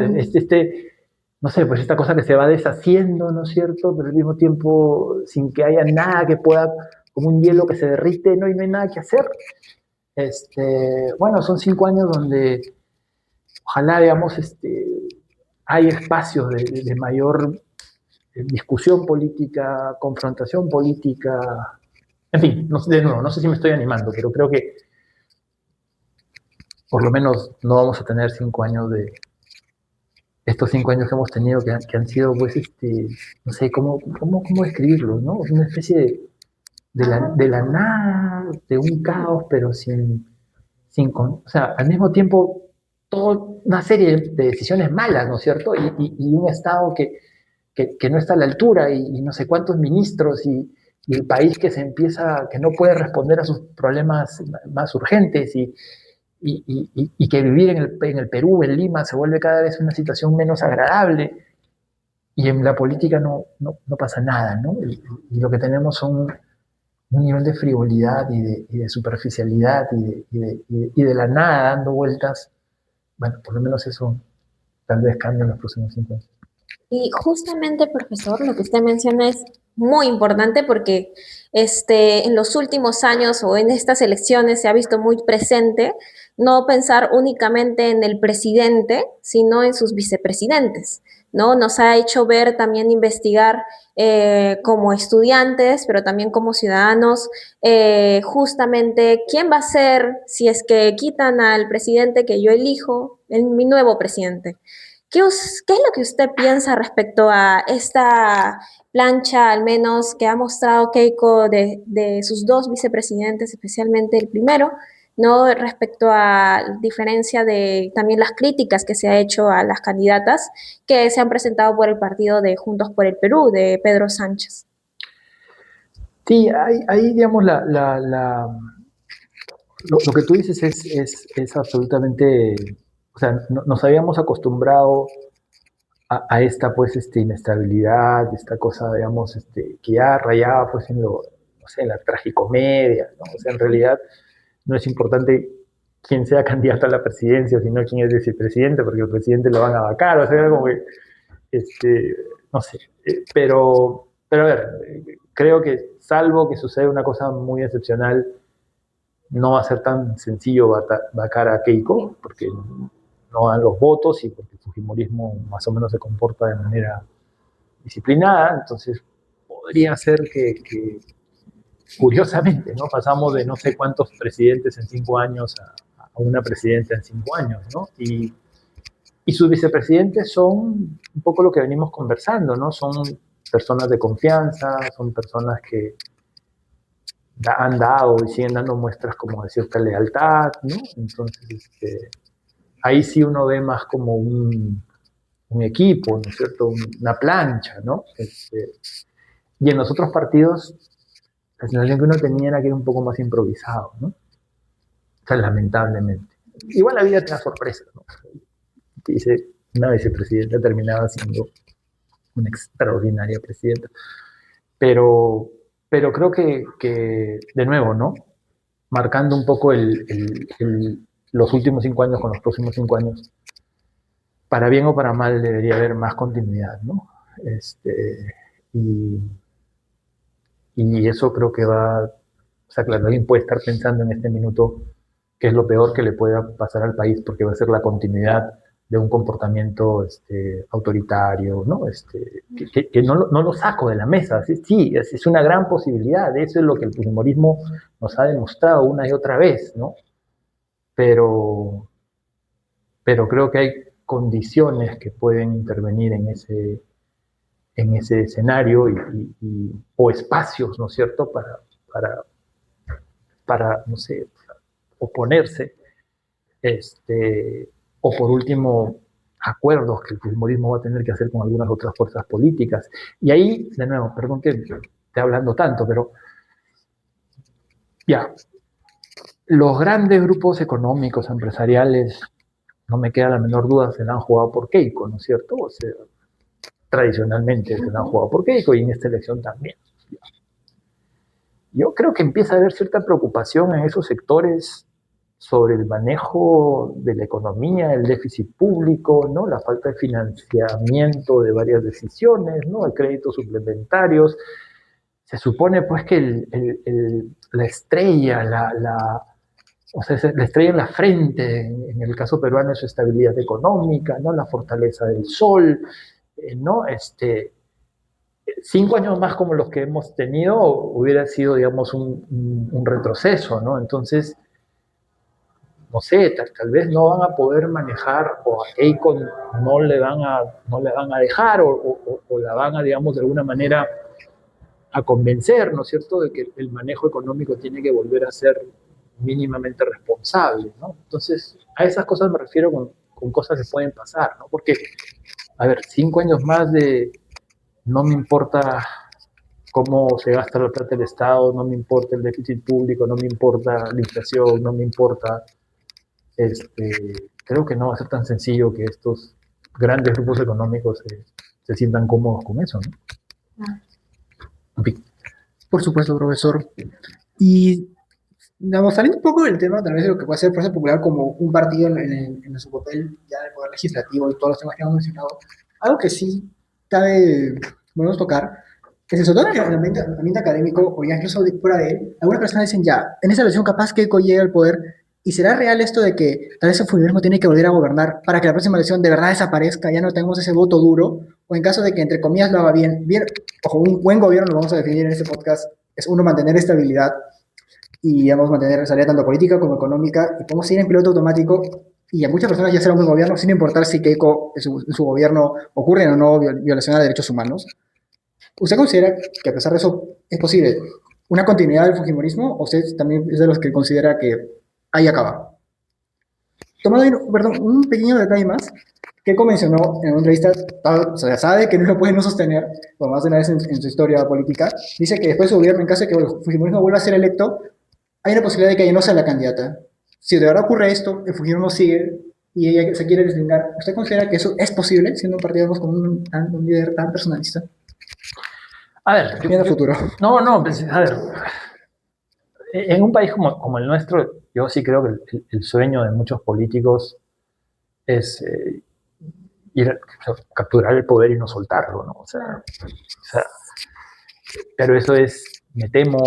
no sé, pues esta cosa que se va deshaciendo, ¿no es cierto? Pero al mismo tiempo, sin que haya nada que pueda, como un hielo que se derrite, ¿no? Y no hay nada que hacer. Bueno, son 5 años donde ojalá, digamos, hay espacios de mayor discusión política, confrontación política, en fin, de nuevo, no sé si me estoy animando, pero creo que por lo menos no vamos a tener 5 años de estos 5 años que hemos tenido que han sido, pues, no sé cómo describirlo, ¿no? Una especie de la nada, de un caos, pero o sea, al mismo tiempo, toda una serie de decisiones malas, ¿no es cierto? Y un Estado que no está a la altura y no sé cuántos ministros y el país que no puede responder a sus problemas más urgentes y que vivir en el Perú, en Lima, se vuelve cada vez una situación menos agradable y en la política no pasa nada, ¿no? Y lo que tenemos son un nivel de frivolidad y de superficialidad y de la nada dando vueltas. Bueno, por lo menos eso tal vez cambie en los próximos 5 años. Y justamente, profesor, lo que usted menciona es muy importante porque en los últimos años o en estas elecciones se ha visto muy presente no pensar únicamente en el presidente, sino en sus vicepresidentes, ¿no? Nos ha hecho ver, también investigar como estudiantes, pero también como ciudadanos, justamente quién va a ser si es que quitan al presidente que yo elijo, mi nuevo presidente. ¿Qué es lo que usted piensa respecto a esta plancha, al menos que ha mostrado Keiko de sus dos vicepresidentes, especialmente el primero, ¿no? Respecto a diferencia de también las críticas que se ha hecho a las candidatas que se han presentado por el partido de Juntos por el Perú, de Pedro Sánchez? Sí, ahí digamos, lo que tú dices es absolutamente, o sea, nos habíamos acostumbrado a esta pues inestabilidad, esta cosa, digamos, que ya rayaba pues en lo, no sé, en la tragicomedia, ¿no? O sea, en realidad no es importante quién sea candidato a la presidencia, sino quién es vicepresidente, porque el presidente lo van a vacar, o sea, era como que, no sé, pero a ver, creo que salvo que suceda una cosa muy excepcional, no va a ser tan sencillo vacar a Keiko, porque no dan los votos y porque el fujimorismo más o menos se comporta de manera disciplinada, entonces podría ser que curiosamente, ¿no? Pasamos de no sé cuántos presidentes en 5 años a una presidenta en 5 años, ¿no? Y sus vicepresidentes son un poco lo que venimos conversando, ¿no? Son personas de confianza, son personas que han dado y siguen dando muestras como de cierta lealtad, ¿no? Entonces, ahí sí uno ve más como un equipo, ¿no es cierto? Una plancha, ¿no? Y en los otros partidos, la sensación que uno tenía era que era un poco más improvisado, ¿no? O sea, lamentablemente. Igual la vida te da sorpresas, ¿no? Dice, una vicepresidenta terminaba siendo una extraordinaria presidenta. Pero creo que, de nuevo, ¿no? Marcando un poco los últimos 5 años con los próximos 5 años, para bien o para mal debería haber más continuidad, ¿no? Y, y eso creo que o sea, claro, alguien puede estar pensando en este minuto qué es lo peor que le pueda pasar al país, porque va a ser la continuidad de un comportamiento autoritario, ¿no? Que no lo saco de la mesa. Sí, es una gran posibilidad. Eso es lo que el fujimorismo nos ha demostrado una y otra vez, ¿no? Pero creo que hay condiciones que pueden intervenir en ese escenario o espacios, ¿no es cierto?, para no sé, oponerse, o por último, acuerdos que el fujimorismo va a tener que hacer con algunas otras fuerzas políticas. Y ahí, de nuevo, perdón que esté hablando tanto, pero ya, los grandes grupos económicos, empresariales, no me queda la menor duda, se la han jugado por Keiko, ¿no es cierto? O sea, tradicionalmente se la han jugado por Keiko y en esta elección también. Yo creo que empieza a haber cierta preocupación en esos sectores sobre el manejo de la economía, el déficit público, ¿no? La falta de financiamiento de varias decisiones, ¿no? El créditos suplementarios. Se supone pues que la estrella, o sea, la estrella en la frente, en el caso peruano, es su estabilidad económica, ¿no? La fortaleza del sol, ¿no? 5 años más como los que hemos tenido hubiera sido, digamos, un retroceso, ¿no? Entonces, no sé, tal vez no van a poder manejar, o a Keiko no le van a dejar, o la van a, digamos, de alguna manera a convencer, ¿no es cierto?, de que el manejo económico tiene que volver a ser mínimamente responsable, ¿no? Entonces, a esas cosas me refiero con cosas que pueden pasar, ¿no? Porque, a ver, 5 años más de no me importa cómo se gasta la plata del Estado, no me importa el déficit público, no me importa la inflación, no me importa, creo que no va a ser tan sencillo que estos grandes grupos económicos se sientan cómodos con eso, ¿no? Por supuesto, profesor. Y Digamos, saliendo un poco del tema, tal vez de lo que puede ser Fuerza Popular como un partido en su papel ya del poder legislativo y todos los temas que hemos mencionado, algo que sí cabe, podemos tocar, que se sobre todo en el ambiente académico o ya incluso fuera de él, algunas personas dicen ya, en esa elección capaz que Keiko llegue al poder, y será real esto de que tal vez el fujimorismo tiene que volver a gobernar para que la próxima elección de verdad desaparezca, ya no tengamos ese voto duro, o en caso de que entre comillas lo haga bien, bien, ojo, un buen gobierno lo vamos a definir en este podcast, es uno mantener estabilidad y digamos mantener salida tanto política como económica y podemos ir en piloto automático y a muchas personas ya será un buen gobierno sin importar si Keiko en su gobierno ocurren o no violaciones de derechos humanos. ¿Usted considera que a pesar de eso es posible una continuidad del fujimorismo o usted también es de los que considera que ahí acaba? Tomando perdón, un pequeño detalle más, Keiko mencionó en una entrevista, o sea, sabe que no lo puede no sostener, por más de una vez en su historia política, dice que después de su gobierno, en caso de que el fujimorismo vuelva a ser electo, hay una posibilidad de que ella no sea la candidata. Si de verdad ocurre esto, el Fujimori sigue y ella se quiere deslingar, ¿usted considera que eso es posible siendo un partido con un líder tan personalista? A ver, Viendo futuro. no, pues, a ver, en un país como el nuestro, yo sí creo que el sueño de muchos políticos es capturar el poder y no soltarlo, ¿no? O sea, pero eso es, me temo,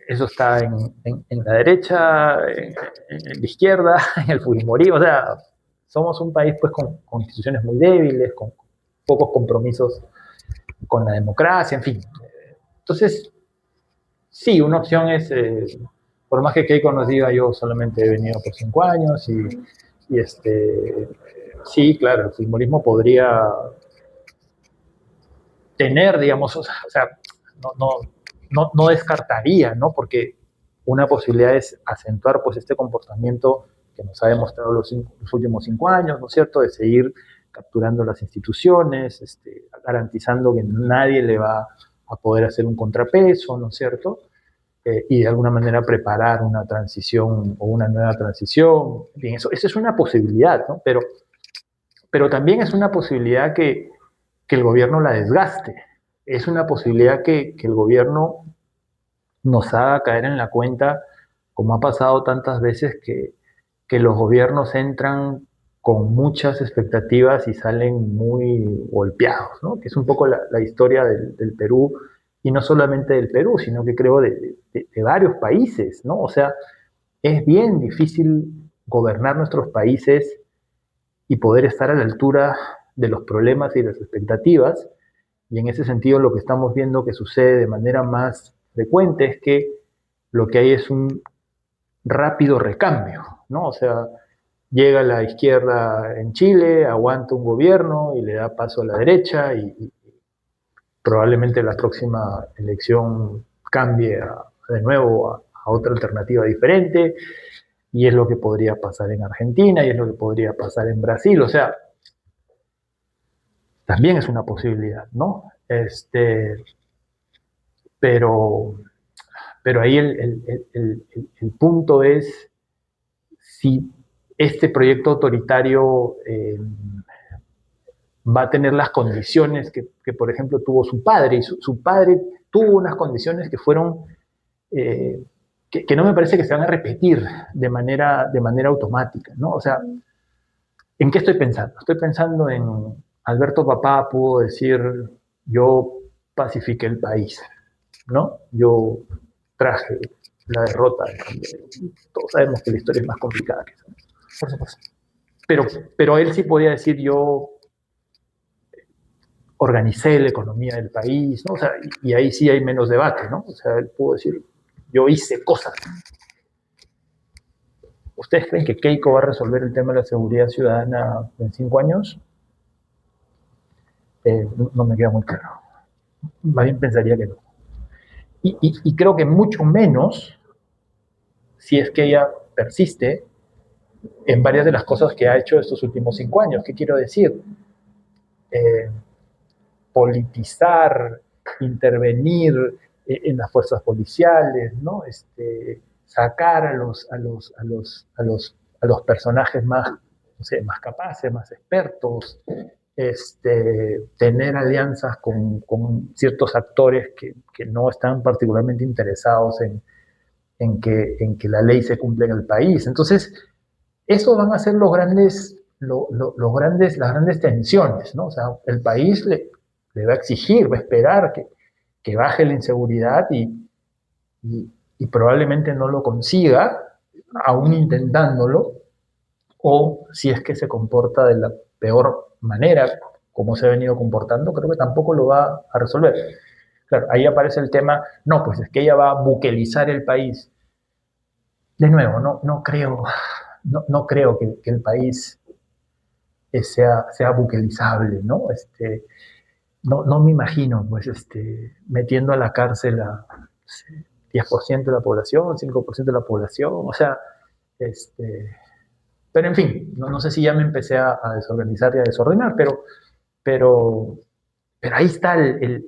eso está en la derecha, en la izquierda, en el fujimorismo, o sea, somos un país pues con instituciones muy débiles, con pocos compromisos con la democracia, en fin. Entonces, sí, una opción es, por más que Keiko nos diga, yo solamente he venido por 5 años y sí, claro, el fujimorismo podría tener, digamos, o sea, no descartaría, ¿no? Porque una posibilidad es acentuar pues este comportamiento que nos ha demostrado los últimos 5 años, ¿no es cierto? De seguir capturando las instituciones, garantizando que nadie le va a poder hacer un contrapeso, ¿no es cierto? Y de alguna manera preparar una transición o una nueva transición. Bien, eso es una posibilidad, ¿no? Pero también es una posibilidad que el gobierno la desgaste. Es una posibilidad que el gobierno nos haga caer en la cuenta, como ha pasado tantas veces, que los gobiernos entran con muchas expectativas y salen muy golpeados, ¿no? Que es un poco la historia del Perú, y no solamente del Perú, sino que creo de varios países, ¿no? O sea, es bien difícil gobernar nuestros países y poder estar a la altura de los problemas y las expectativas. Y en ese sentido lo que estamos viendo que sucede de manera más frecuente es que lo que hay es un rápido recambio, ¿no? O sea, llega la izquierda en Chile, aguanta un gobierno y le da paso a la derecha y probablemente la próxima elección cambie de nuevo a otra alternativa diferente, y es lo que podría pasar en Argentina y es lo que podría pasar en Brasil. O sea, también es una posibilidad, ¿no? Pero, pero ahí el punto es si este proyecto autoritario va a tener las condiciones que, por ejemplo, tuvo su padre, y su padre tuvo unas condiciones que fueron, que no me parece que se van a repetir de manera automática, ¿no? O sea, ¿en qué estoy pensando? Estoy pensando en Alberto Papá pudo decir, yo pacifiqué el país, ¿no? Yo traje la derrota. Todos sabemos que la historia es más complicada que eso, ¿no? Por supuesto. Pero él sí podía decir, yo organicé la economía del país, ¿no? O sea, y ahí sí hay menos debate, ¿no? O sea, él pudo decir, yo hice cosas. ¿Ustedes creen que Keiko va a resolver el tema de la seguridad ciudadana en 5 años? No me queda muy claro. Más bien pensaría que no. Y creo que mucho menos si es que ella persiste en varias de las cosas que ha hecho estos últimos 5 años. ¿Qué quiero decir? Eh, Politizar, intervenir en las fuerzas policiales, ¿no? Sacar a los personajes más, no sé, más capaces, más expertos, tener alianzas con ciertos actores que no están particularmente interesados en que la ley se cumple en el país. Entonces, eso van a ser los grandes, las grandes tensiones, ¿no? O sea, el país le va a exigir, va a esperar que baje la inseguridad y probablemente no lo consiga, aún intentándolo, o si es que se comporta de la peor manera, como se ha venido comportando, creo que tampoco lo va a resolver. Claro, ahí aparece el tema, no, pues es que ella va a buquelizar el país. De nuevo, no creo que el país sea buquelizable, ¿no? No me imagino, pues, metiendo a la cárcel a 10% de la población, 5% de la población, o sea, pero en fin, no sé si ya me empecé a desorganizar y a desordenar, pero, pero ahí está en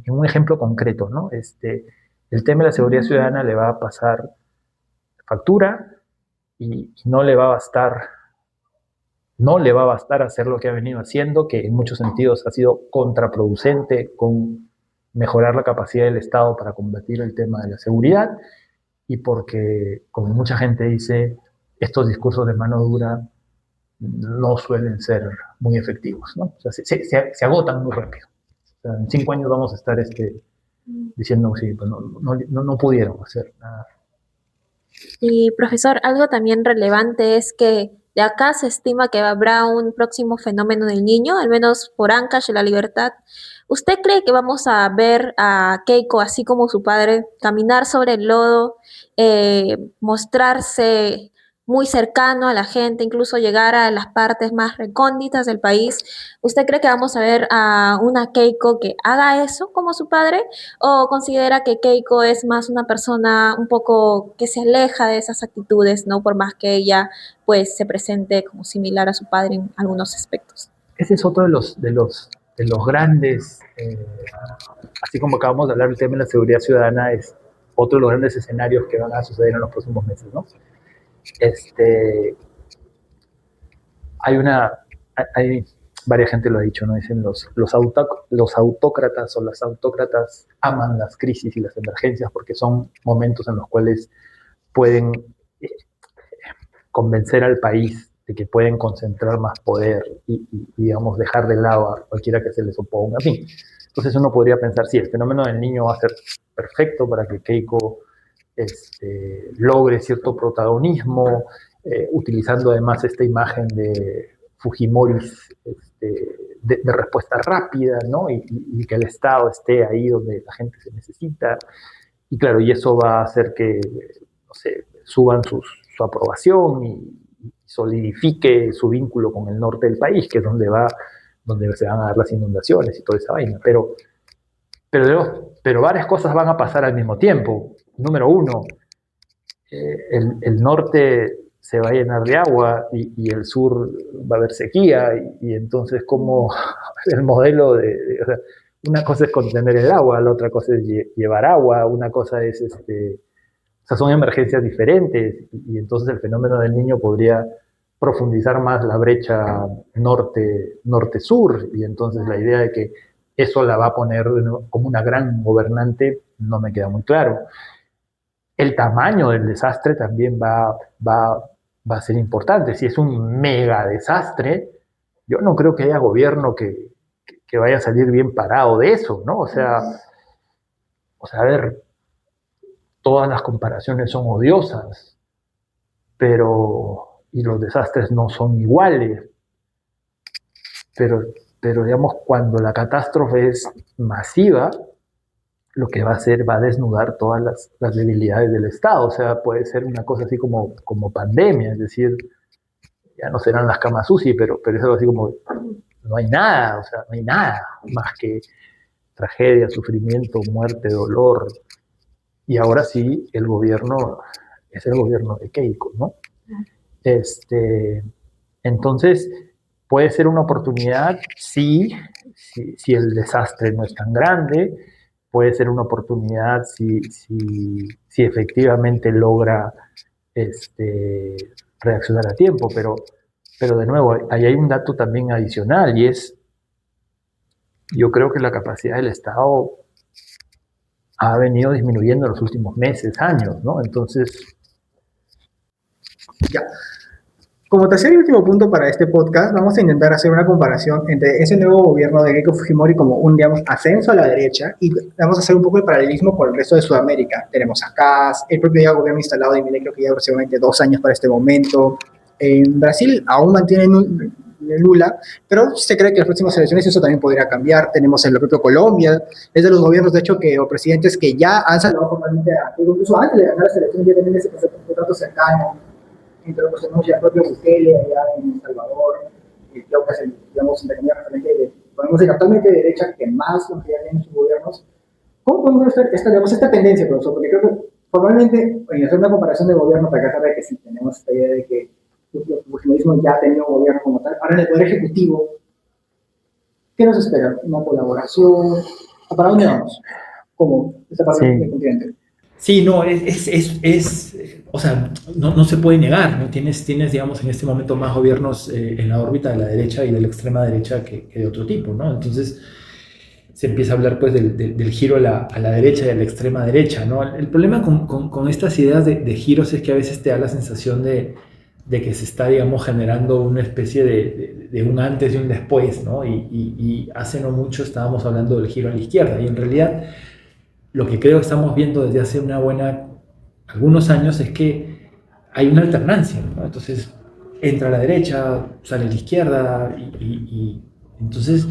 un ejemplo concreto, ¿no? El tema de la seguridad ciudadana le va a pasar factura y no le va a bastar hacer lo que ha venido haciendo, que en muchos sentidos ha sido contraproducente con mejorar la capacidad del Estado para combatir el tema de la seguridad, y porque, como mucha gente dice, estos discursos de mano dura no suelen ser muy efectivos, ¿no? O sea, se agotan muy rápido. O sea, en 5 años vamos a estar diciendo, sí, pues no pudieron hacer nada. Y profesor, algo también relevante es que de acá se estima que habrá un próximo fenómeno del niño, al menos por Ancash y La Libertad. ¿Usted cree que vamos a ver a Keiko, así como su padre, caminar sobre el lodo, mostrarse muy cercano a la gente, incluso llegar a las partes más recónditas del país? ¿Usted cree que vamos a ver a una Keiko que haga eso como su padre? ¿O considera que Keiko es más una persona un poco que se aleja de esas actitudes, ¿no? Por más que ella pues se presente como similar a su padre en algunos aspectos. Ese es otro de los grandes, así como acabamos de hablar del tema de la seguridad ciudadana, es otro de los grandes escenarios que van a suceder en los próximos meses, ¿no? Hay varias gente lo ha dicho, ¿no? Dicen los autócratas o las autócratas aman las crisis y las emergencias porque son momentos en los cuales pueden eh, convencer al país de que pueden concentrar más poder y, digamos, dejar de lado a cualquiera que se les oponga. En fin, entonces uno podría pensar, sí, el fenómeno del niño va a ser perfecto para que Keiko logre cierto protagonismo, utilizando además esta imagen de Fujimori de respuesta rápida, ¿no? Y que el Estado esté ahí donde la gente se necesita. Y claro, y eso va a hacer que, no sé, suban su aprobación y solidifique su vínculo con el norte del país, que es donde se van a dar las inundaciones y toda esa vaina. Pero varias cosas van a pasar al mismo tiempo. Número uno, el norte se va a llenar de agua y el sur va a haber sequía y entonces como el modelo o sea, una cosa es contener el agua, la otra cosa es llevar agua, una cosa es o sea, son emergencias diferentes y entonces el fenómeno del niño podría profundizar más la brecha norte-sur y entonces la idea de que eso la va a poner como una gran gobernante no me queda muy claro. El tamaño del desastre también va a ser importante. Si es un mega desastre, yo no creo que haya gobierno que vaya a salir bien parado de eso, ¿no? A ver, todas las comparaciones son odiosas, y los desastres no son iguales, pero digamos, cuando la catástrofe es masiva, lo que va a hacer va a desnudar todas las debilidades del Estado. O sea, puede ser una cosa así como pandemia, es decir, ya no serán las camas UCI, pero es algo así como, no hay nada, o sea, no hay nada más que tragedia, sufrimiento, muerte, dolor. Y ahora sí, el gobierno es el gobierno de Keiko, ¿no? Entonces, puede ser una oportunidad, sí, si el desastre no es tan grande, puede ser una oportunidad si efectivamente logra reaccionar a tiempo, pero de nuevo, ahí hay un dato también adicional y es, yo creo que la capacidad del Estado ha venido disminuyendo en los últimos meses, años, ¿no? Entonces, Ya. Como tercer y último punto para este podcast, vamos a intentar hacer una comparación entre ese nuevo gobierno de Keiko Fujimori como un, digamos, ascenso a la derecha y vamos a hacer un poco de paralelismo con el resto de Sudamérica. Tenemos a Kast, el propio gobierno instalado de Milei, creo que ya aproximadamente 2 años para este momento. En Brasil aún mantienen Lula, pero se cree que en las próximas elecciones eso también podría cambiar. Tenemos en el propio Colombia, es de los gobiernos, de hecho, o presidentes que ya han saludado formalmente a Keiko, incluso antes de ganar las elecciones ya tienen ese contrato cercano. Entonces, pues, tenemos ya el propio Bukele allá en El Salvador, creo que es el, digamos, podemos decir, actualmente de derecha que más longevidad tiene en sus gobiernos. ¿Cómo podemos ver esta tendencia, profesor? Porque creo que formalmente, en hacer una comparación de gobierno, para acá saber que sí tenemos esta idea de que el fujimorismo ya ha tenido un gobierno como tal. Ahora en el Poder Ejecutivo, ¿qué nos espera? ¿Una colaboración? ¿Para dónde vamos? ¿Cómo? Esta parte del continente. Sí, no, o sea, no se puede negar, ¿no? Tienes, digamos, en este momento más gobiernos en la órbita de la derecha y de la extrema derecha que de otro tipo, ¿no? Entonces se empieza a hablar, pues, del giro a la derecha y a la extrema derecha, ¿no? El problema con estas ideas de giros es que a veces te da la sensación de que se está, digamos, generando una especie de un antes y un después, ¿no? Y hace no mucho estábamos hablando del giro a la izquierda, y en realidad lo que creo que estamos viendo desde hace algunos años es que hay una alternancia, ¿no? Entonces entra a la derecha, sale a la izquierda, y entonces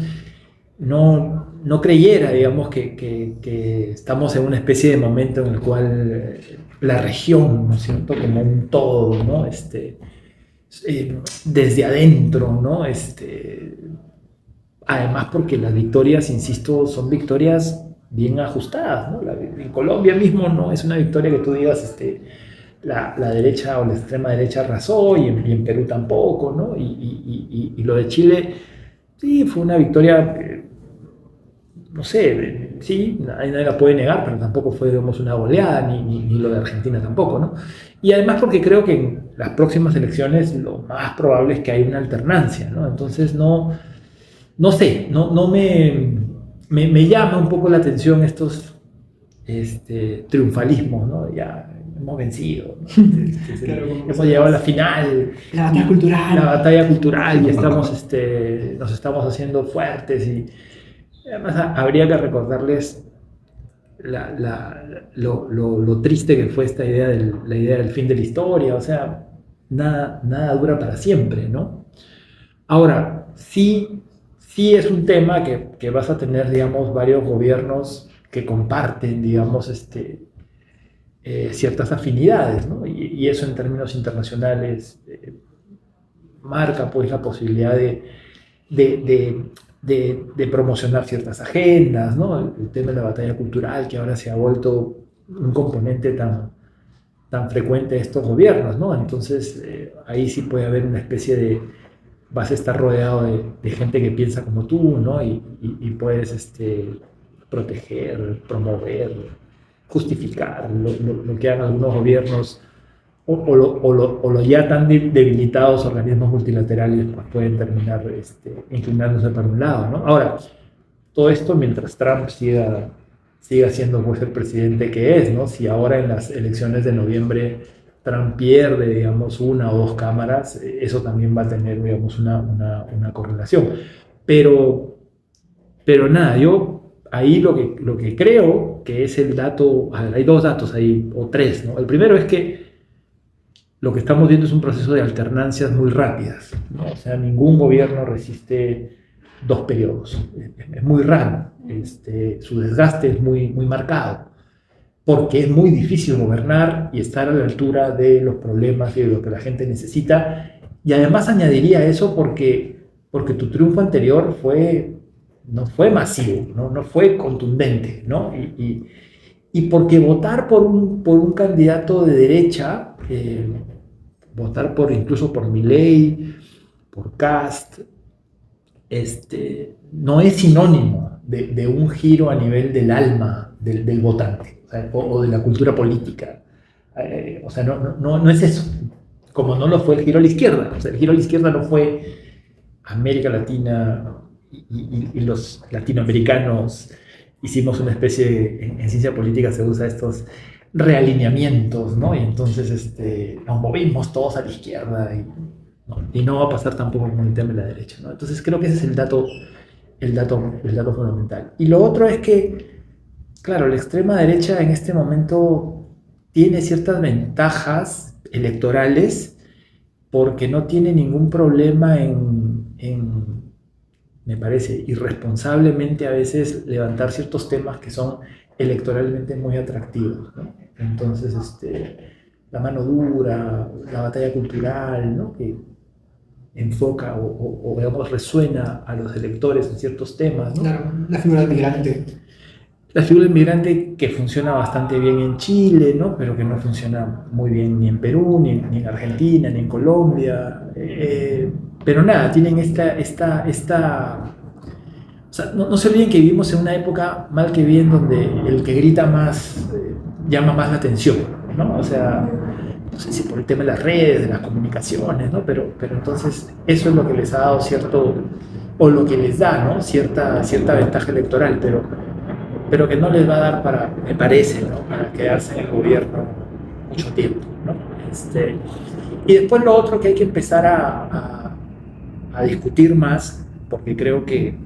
no creyera, digamos, que estamos en una especie de momento en el cual la región, ¿no es cierto?, como un todo, ¿no? Desde adentro, ¿no? Además, porque las victorias, insisto, son victorias bien ajustadas, ¿no? En Colombia mismo no es una victoria que tú digas, la derecha o la extrema derecha arrasó, y en Perú tampoco, ¿no? Y lo de Chile, sí, fue una victoria, no sé, sí, nadie la puede negar, pero tampoco fue, digamos, una goleada, ni lo de Argentina tampoco, ¿no? Y además porque creo que en las próximas elecciones lo más probable es que haya una alternancia, ¿no? Entonces no sé, no me llama un poco la atención estos triunfalismos, ¿no? Ya hemos vencido, ¿no? Claro, hemos llegado a la final, la batalla cultural. La batalla cultural, y estamos, nos estamos haciendo fuertes, y además habría que recordarles lo triste que fue esta idea la idea del fin de la historia. O sea, nada dura para siempre, ¿no? Ahora, sí es un tema que vas a tener, digamos, varios gobiernos que comparten, digamos, ciertas afinidades, ¿no? Y eso en términos internacionales marca, pues, la posibilidad de promocionar ciertas agendas, ¿no? El tema de la batalla cultural, que ahora se ha vuelto un componente tan frecuente de estos gobiernos, ¿no? Entonces, ahí sí puede haber una especie vas a estar rodeado de gente que piensa como tú, ¿no? Y puedes proteger, promover, justificar lo que hagan algunos gobiernos, o los ya tan debilitados organismos multilaterales, pues pueden terminar inclinándose para un lado, ¿no? Ahora, todo esto mientras Trump siga siendo, pues, el presidente que es, ¿no? Si ahora en las elecciones de noviembre Trump pierde, digamos, 1 o 2 cámaras, eso también va a tener, digamos, una correlación. Pero nada, yo ahí lo que creo que es el dato, hay 2 datos ahí, o 3, ¿no? El primero es que lo que estamos viendo es un proceso de alternancias muy rápidas, ¿no? O sea, ningún gobierno resiste 2 periodos. Es muy raro. Su desgaste es muy marcado, porque es muy difícil gobernar y estar a la altura de los problemas y de lo que la gente necesita. Y además añadiría eso porque tu triunfo anterior no fue masivo, no fue contundente, ¿no? Y porque votar por un candidato de derecha, votar incluso por Milei, por Kast, no es sinónimo de un giro a nivel del alma del votante, o de la cultura política. O sea, no es eso, como no lo fue el giro a la izquierda. O sea, el giro a la izquierda no fue América Latina y los latinoamericanos hicimos una especie, en ciencia política se usa estos realineamientos, ¿no? Y entonces nos movimos todos a la izquierda y no va a pasar tampoco con el tema de la derecha, ¿no? Entonces creo que ese es el dato fundamental. Y lo otro es que, claro, la extrema derecha en este momento tiene ciertas ventajas electorales porque no tiene ningún problema me parece, irresponsablemente a veces levantar ciertos temas que son electoralmente muy atractivos, ¿no? Entonces, la mano dura, la batalla cultural, ¿no? Que enfoca o digamos, resuena a los electores en ciertos temas, ¿no? Claro, la figura del migrante. La figura del migrante que funciona bastante bien en Chile, ¿no? Pero que no funciona muy bien ni en Perú, ni en Argentina, ni en Colombia. Pero nada, tienen o sea, no se olviden que vivimos en una época, mal que bien, donde el que grita más llama más la atención, ¿no? O sea, no sé si por el tema de las redes, de las comunicaciones, ¿no? Pero entonces eso es lo que les ha dado o lo que les da, ¿no? Cierta ventaja electoral, pero que no les va a dar me parece, ¿no? Para quedarse en el gobierno mucho tiempo, ¿no? Y después lo otro que hay que empezar a discutir más, porque creo que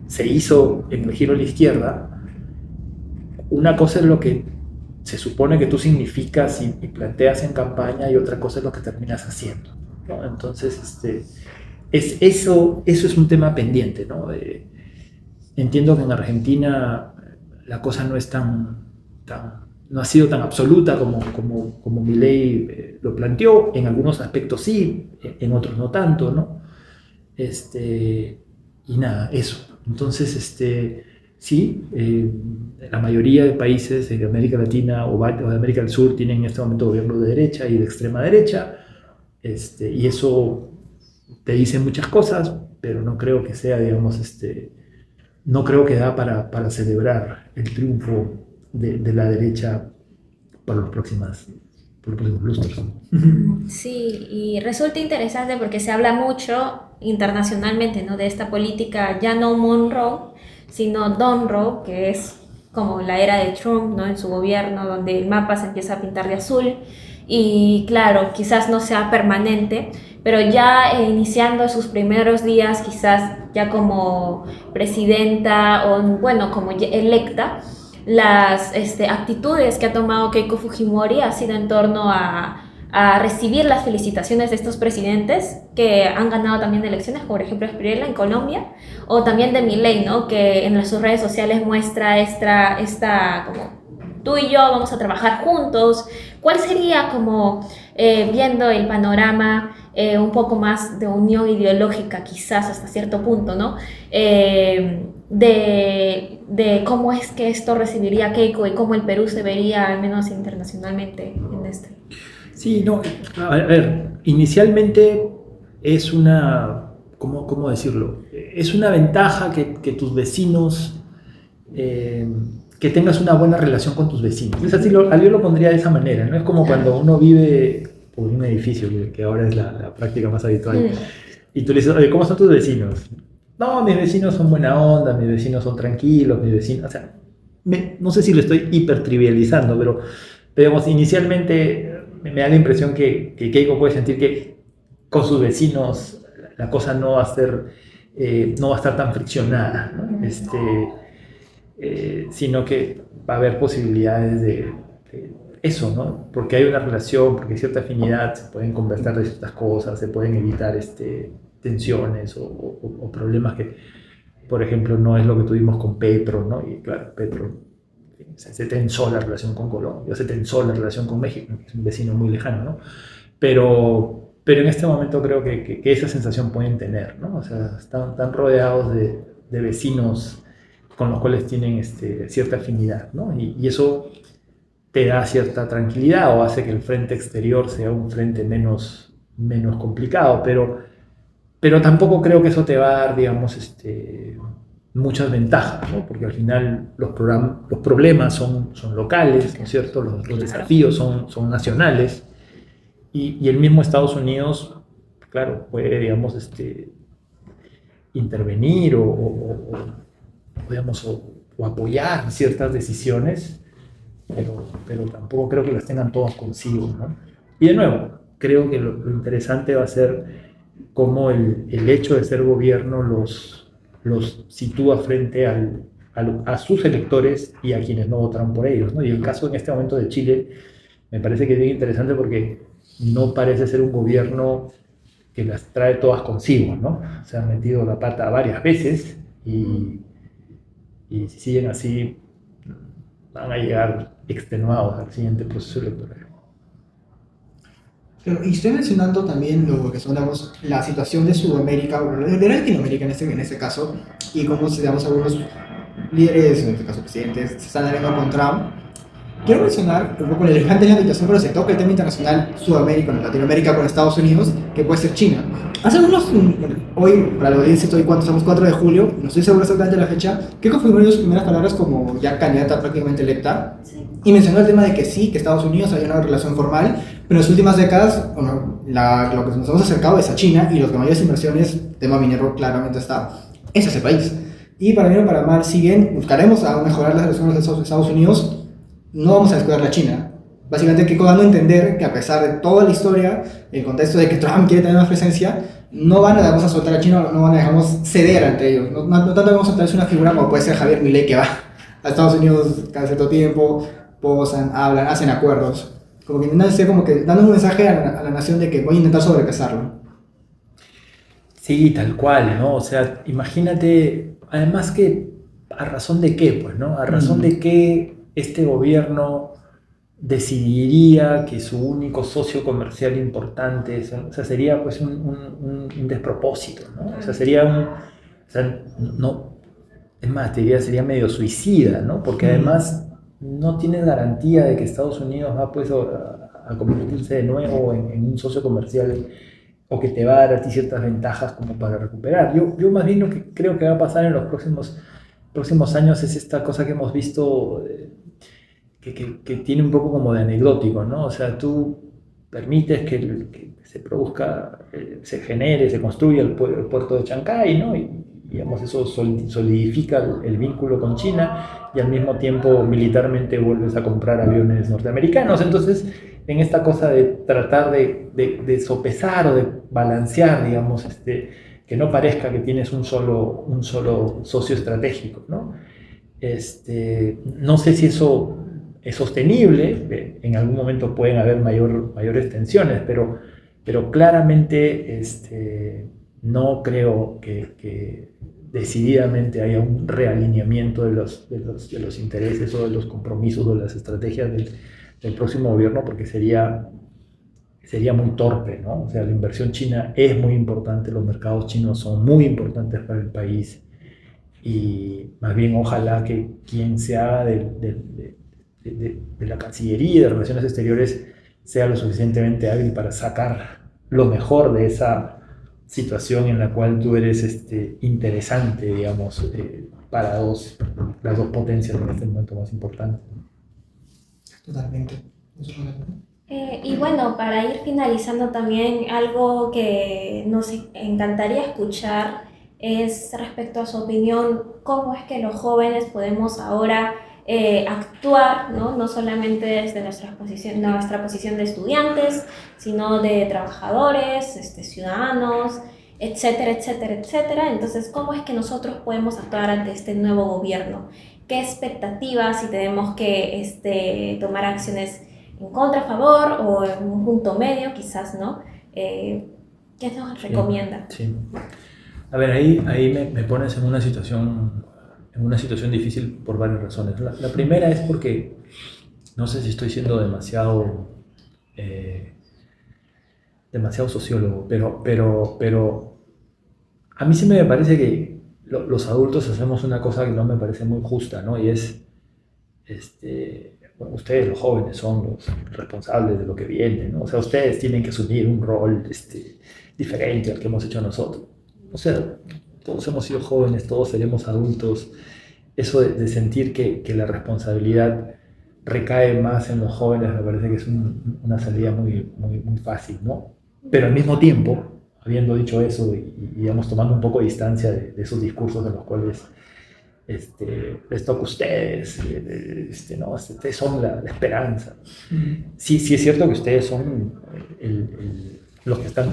se hizo en el giro a la izquierda, una cosa es lo que se supone que tú significas y planteas en campaña y otra cosa es lo que terminas haciendo, ¿no? Entonces, eso es un tema pendiente, ¿no? Entiendo que en Argentina la cosa no es no ha sido tan absoluta como Milei lo planteó. En algunos aspectos sí, en otros no tanto, ¿no? Y nada, eso. Entonces, sí, la mayoría de países de América Latina o de América del Sur tienen en este momento gobierno de derecha y de extrema derecha, y eso te dice muchas cosas, pero no creo que sea, digamos, no creo que da para celebrar el triunfo de la derecha por los próximos lustros. Sí, y resulta interesante porque se habla mucho internacionalmente, ¿no? De esta política ya no Monroe, sino Donroe, que es como la era de Trump, ¿no? En su gobierno, donde el mapa se empieza a pintar de azul y claro, quizás no sea permanente, pero ya iniciando sus primeros días, quizás ya como presidenta o bueno, como electa, las actitudes que ha tomado Keiko Fujimori ha sido en torno a recibir las felicitaciones de estos presidentes que han ganado también elecciones, por ejemplo Espriella en Colombia, o también de Milei, ¿no? Que en sus redes sociales muestra esta como tú y yo vamos a trabajar juntos. ¿Cuál sería como viendo el panorama un poco más de unión ideológica quizás hasta cierto punto, ¿no? De cómo es que esto recibiría Keiko y cómo el Perú se vería al menos internacionalmente en este? Sí, no, a ver, inicialmente es ¿cómo decirlo? Es una ventaja que tus vecinos, que tengas una buena relación con tus vecinos. Es así, yo lo pondría de esa manera, ¿no? Es como cuando uno vive por un edificio, que ahora es la práctica más habitual, y tú le dices, oye, ¿cómo son tus vecinos? No, mis vecinos son buena onda, mis vecinos son tranquilos, mis vecinos, o sea, no sé si lo estoy hipertrivializando, pero digamos, inicialmente me da la impresión que Keiko puede sentir que con sus vecinos la cosa no va a estar tan friccionada, ¿no? Sino que va a haber posibilidades de eso, ¿no? Porque hay una relación, porque hay cierta afinidad, se pueden conversar de ciertas cosas, se pueden evitar tensiones o problemas que, por ejemplo, no es lo que tuvimos con Petro, ¿no? Y claro, Petro se tensó la relación con Colombia, se tensó la relación con México, que es un vecino muy lejano, ¿no? Pero en este momento creo que esa sensación pueden tener, ¿no? O sea, están rodeados de vecinos con los cuales tienen cierta afinidad, ¿no? Y eso te da cierta tranquilidad o hace que el frente exterior sea un frente menos complicado, pero tampoco creo que eso te va a dar, digamos, muchas ventajas, ¿no? Porque al final los problemas son locales, ¿no es cierto? Los desafíos son nacionales y el mismo Estados Unidos, claro, puede, digamos, intervenir digamos, o apoyar ciertas decisiones, pero tampoco creo que las tengan todos consigo, ¿no? Y de nuevo, creo que lo interesante va a ser cómo el hecho de ser gobierno los sitúa frente a sus electores y a quienes no votaron por ellos, ¿no? Y el caso en este momento de Chile me parece que es bien interesante porque no parece ser un gobierno que las trae todas consigo, ¿no? Se han metido la pata varias veces y si siguen así van a llegar extenuados al siguiente proceso electoral. Pero, y estoy mencionando también lo que son, digamos, la situación de Sudamérica, o de Latinoamérica en este caso, y cómo, digamos, algunos líderes, en este caso presidentes, se están aliando con Trump. Quiero mencionar un poco el elefante en la habitación, pero se toca el tema internacional Sudamérica, Latinoamérica con Estados Unidos, que puede ser China. Hace unos, hoy, para la audiencia, estoy cuando estamos 4 de julio, no estoy seguro exactamente de la fecha, que confirmó sus primeras palabras como ya candidata prácticamente electa, Sí. y mencionó el tema de que sí, que Estados Unidos había una relación formal, pero en las últimas décadas, bueno, lo que nos hemos acercado es a China, y los que mayores inversiones, tema minero claramente está, es ese país. Y para bien o para mal, buscaremos a mejorar las relaciones de Estados Unidos, no vamos a descuidar la China. Básicamente, que dando a entender que a pesar de toda la historia, el contexto de que Trump quiere tener más presencia, no van a dejarnos a soltar a China, no van a dejarnos ceder ante ellos. No tanto vamos a traerse una figura como puede ser Javier Milei, que va a Estados Unidos cada cierto tiempo, posan, hablan, hacen acuerdos. Como que intentan ser como que dando un mensaje a la nación de que voy a intentar sobrepesarlo. Sí, tal cual, ¿no? O sea, imagínate, además que a razón de qué, pues, ¿no? A razón de qué este gobierno decidiría que su único socio comercial importante, o sea, sería pues un despropósito, ¿no? O sea, o sea, no, es más, te diría, sería medio suicida, ¿no? Porque además no tienes garantía de que Estados Unidos va pues a convertirse de nuevo en un socio comercial o que te va a dar a ti ciertas ventajas como para recuperar. Yo más bien lo que creo que va a pasar en los próximos años es esta cosa que hemos visto que tiene un poco como de anecdótico, ¿no? O sea, tú permites que se produzca, se genere, se construya el puerto de Chancay, ¿no? Y digamos, eso solidifica el vínculo con China y al mismo tiempo militarmente vuelves a comprar aviones norteamericanos. Entonces, en esta cosa de tratar de sopesar o de balancear, digamos, que no parezca que tienes un solo socio estratégico, ¿no? No sé si eso es sostenible, en algún momento pueden haber mayores tensiones, pero claramente no creo que decididamente haya un realineamiento de los intereses o de los compromisos o de las estrategias del próximo gobierno, porque sería muy torpe, ¿no? O sea, la inversión china es muy importante, los mercados chinos son muy importantes para el país y más bien ojalá que quien se haga de la Cancillería y de Relaciones Exteriores sea lo suficientemente hábil para sacar lo mejor de esa situación en la cual tú eres interesante, digamos, para las dos potencias en este momento más importante. Totalmente. Y bueno, para ir finalizando también, algo que nos encantaría escuchar es respecto a su opinión, cómo es que los jóvenes podemos ahora actuar, ¿no? No solamente desde nuestra posición de estudiantes, sino de trabajadores, ciudadanos, etcétera, etcétera, etcétera. Entonces, ¿cómo es que nosotros podemos actuar ante este nuevo gobierno? ¿Qué expectativas, si tenemos que tomar acciones en contra, a favor o en un punto medio, quizás, ¿no? ¿Qué nos recomienda? Sí. A ver, ahí me pones en una situación difícil por varias razones. La primera es porque no sé si estoy siendo demasiado sociólogo, pero a mí sí me parece que los adultos hacemos una cosa que no me parece muy justa, ¿no? Y es, bueno, ustedes los jóvenes son los responsables de lo que viene, ¿no? O sea, ustedes tienen que asumir un rol diferente al que hemos hecho nosotros. O sea, todos hemos sido jóvenes, todos seremos adultos. Eso de sentir que la responsabilidad recae más en los jóvenes me parece que es una salida muy, muy, muy fácil, ¿no? Pero al mismo tiempo, habiendo dicho eso y digamos, tomando un poco de distancia de esos discursos en los cuales les toca a ustedes, ¿no? Ustedes son la esperanza. Sí, sí es cierto que ustedes son los que están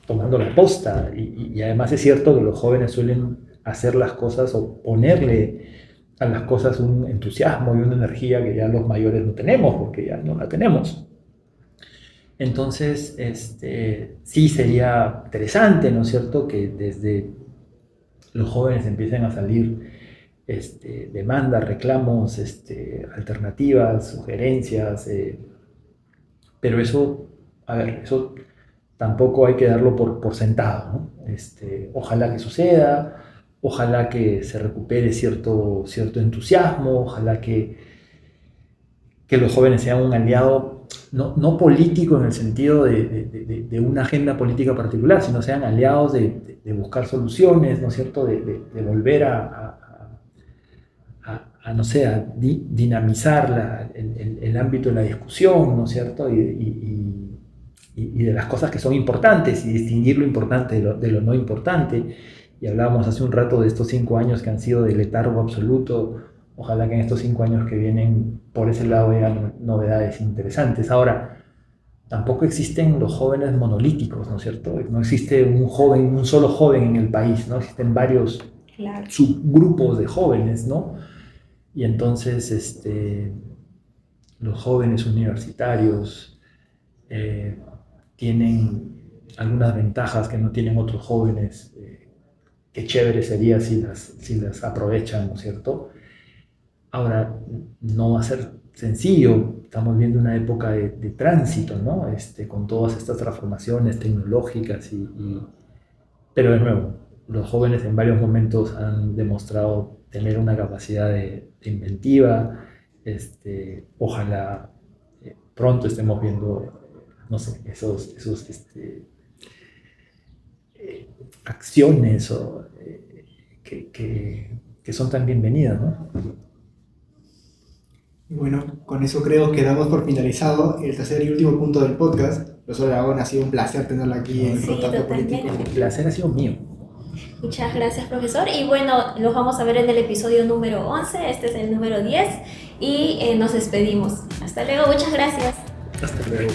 tomando la posta y además es cierto que los jóvenes suelen hacer las cosas o ponerle a las cosas un entusiasmo y una energía que ya los mayores no tenemos, porque ya no la tenemos. Entonces, sí sería interesante, ¿no es cierto?, que desde los jóvenes empiecen a salir demandas, reclamos, alternativas, sugerencias, pero eso, a ver, eso tampoco hay que darlo por sentado, ¿no? Ojalá que suceda, ojalá que se recupere cierto entusiasmo, ojalá que los jóvenes sean un aliado, no político en el sentido de una agenda política particular, sino sean aliados de buscar soluciones, ¿no es cierto?, de volver no sé, a dinamizar el ámbito de la discusión, ¿no es cierto?, y de las cosas que son importantes y distinguir lo importante de lo no importante. Y hablábamos hace un rato de estos 5 años que han sido de letargo absoluto. Ojalá que en estos 5 años que vienen por ese lado vean novedades interesantes. Ahora, tampoco existen los jóvenes monolíticos, ¿no es cierto? No existe un solo joven en el país, ¿no? Existen varios subgrupos de jóvenes, ¿no? Y entonces los jóvenes universitarios tienen algunas ventajas que no tienen otros jóvenes. Qué chévere sería si las aprovechan, ¿no es cierto? Ahora, no va a ser sencillo, estamos viendo una época de tránsito, ¿no? Con todas estas transformaciones tecnológicas, pero de nuevo, los jóvenes en varios momentos han demostrado tener una capacidad de inventiva. Ojalá pronto estemos viendo, no sé, esos acciones que son tan bienvenidas, ¿no? Y bueno, con eso creo que damos por finalizado el tercer y último punto del podcast. Profesor Aragón, ha sido un placer tenerlo aquí en Contacto Político. El placer ha sido mío. Muchas gracias, profesor. Y bueno, los vamos a ver en el episodio número 11, este es el número 10, y nos despedimos. Hasta luego, muchas gracias. Hasta luego.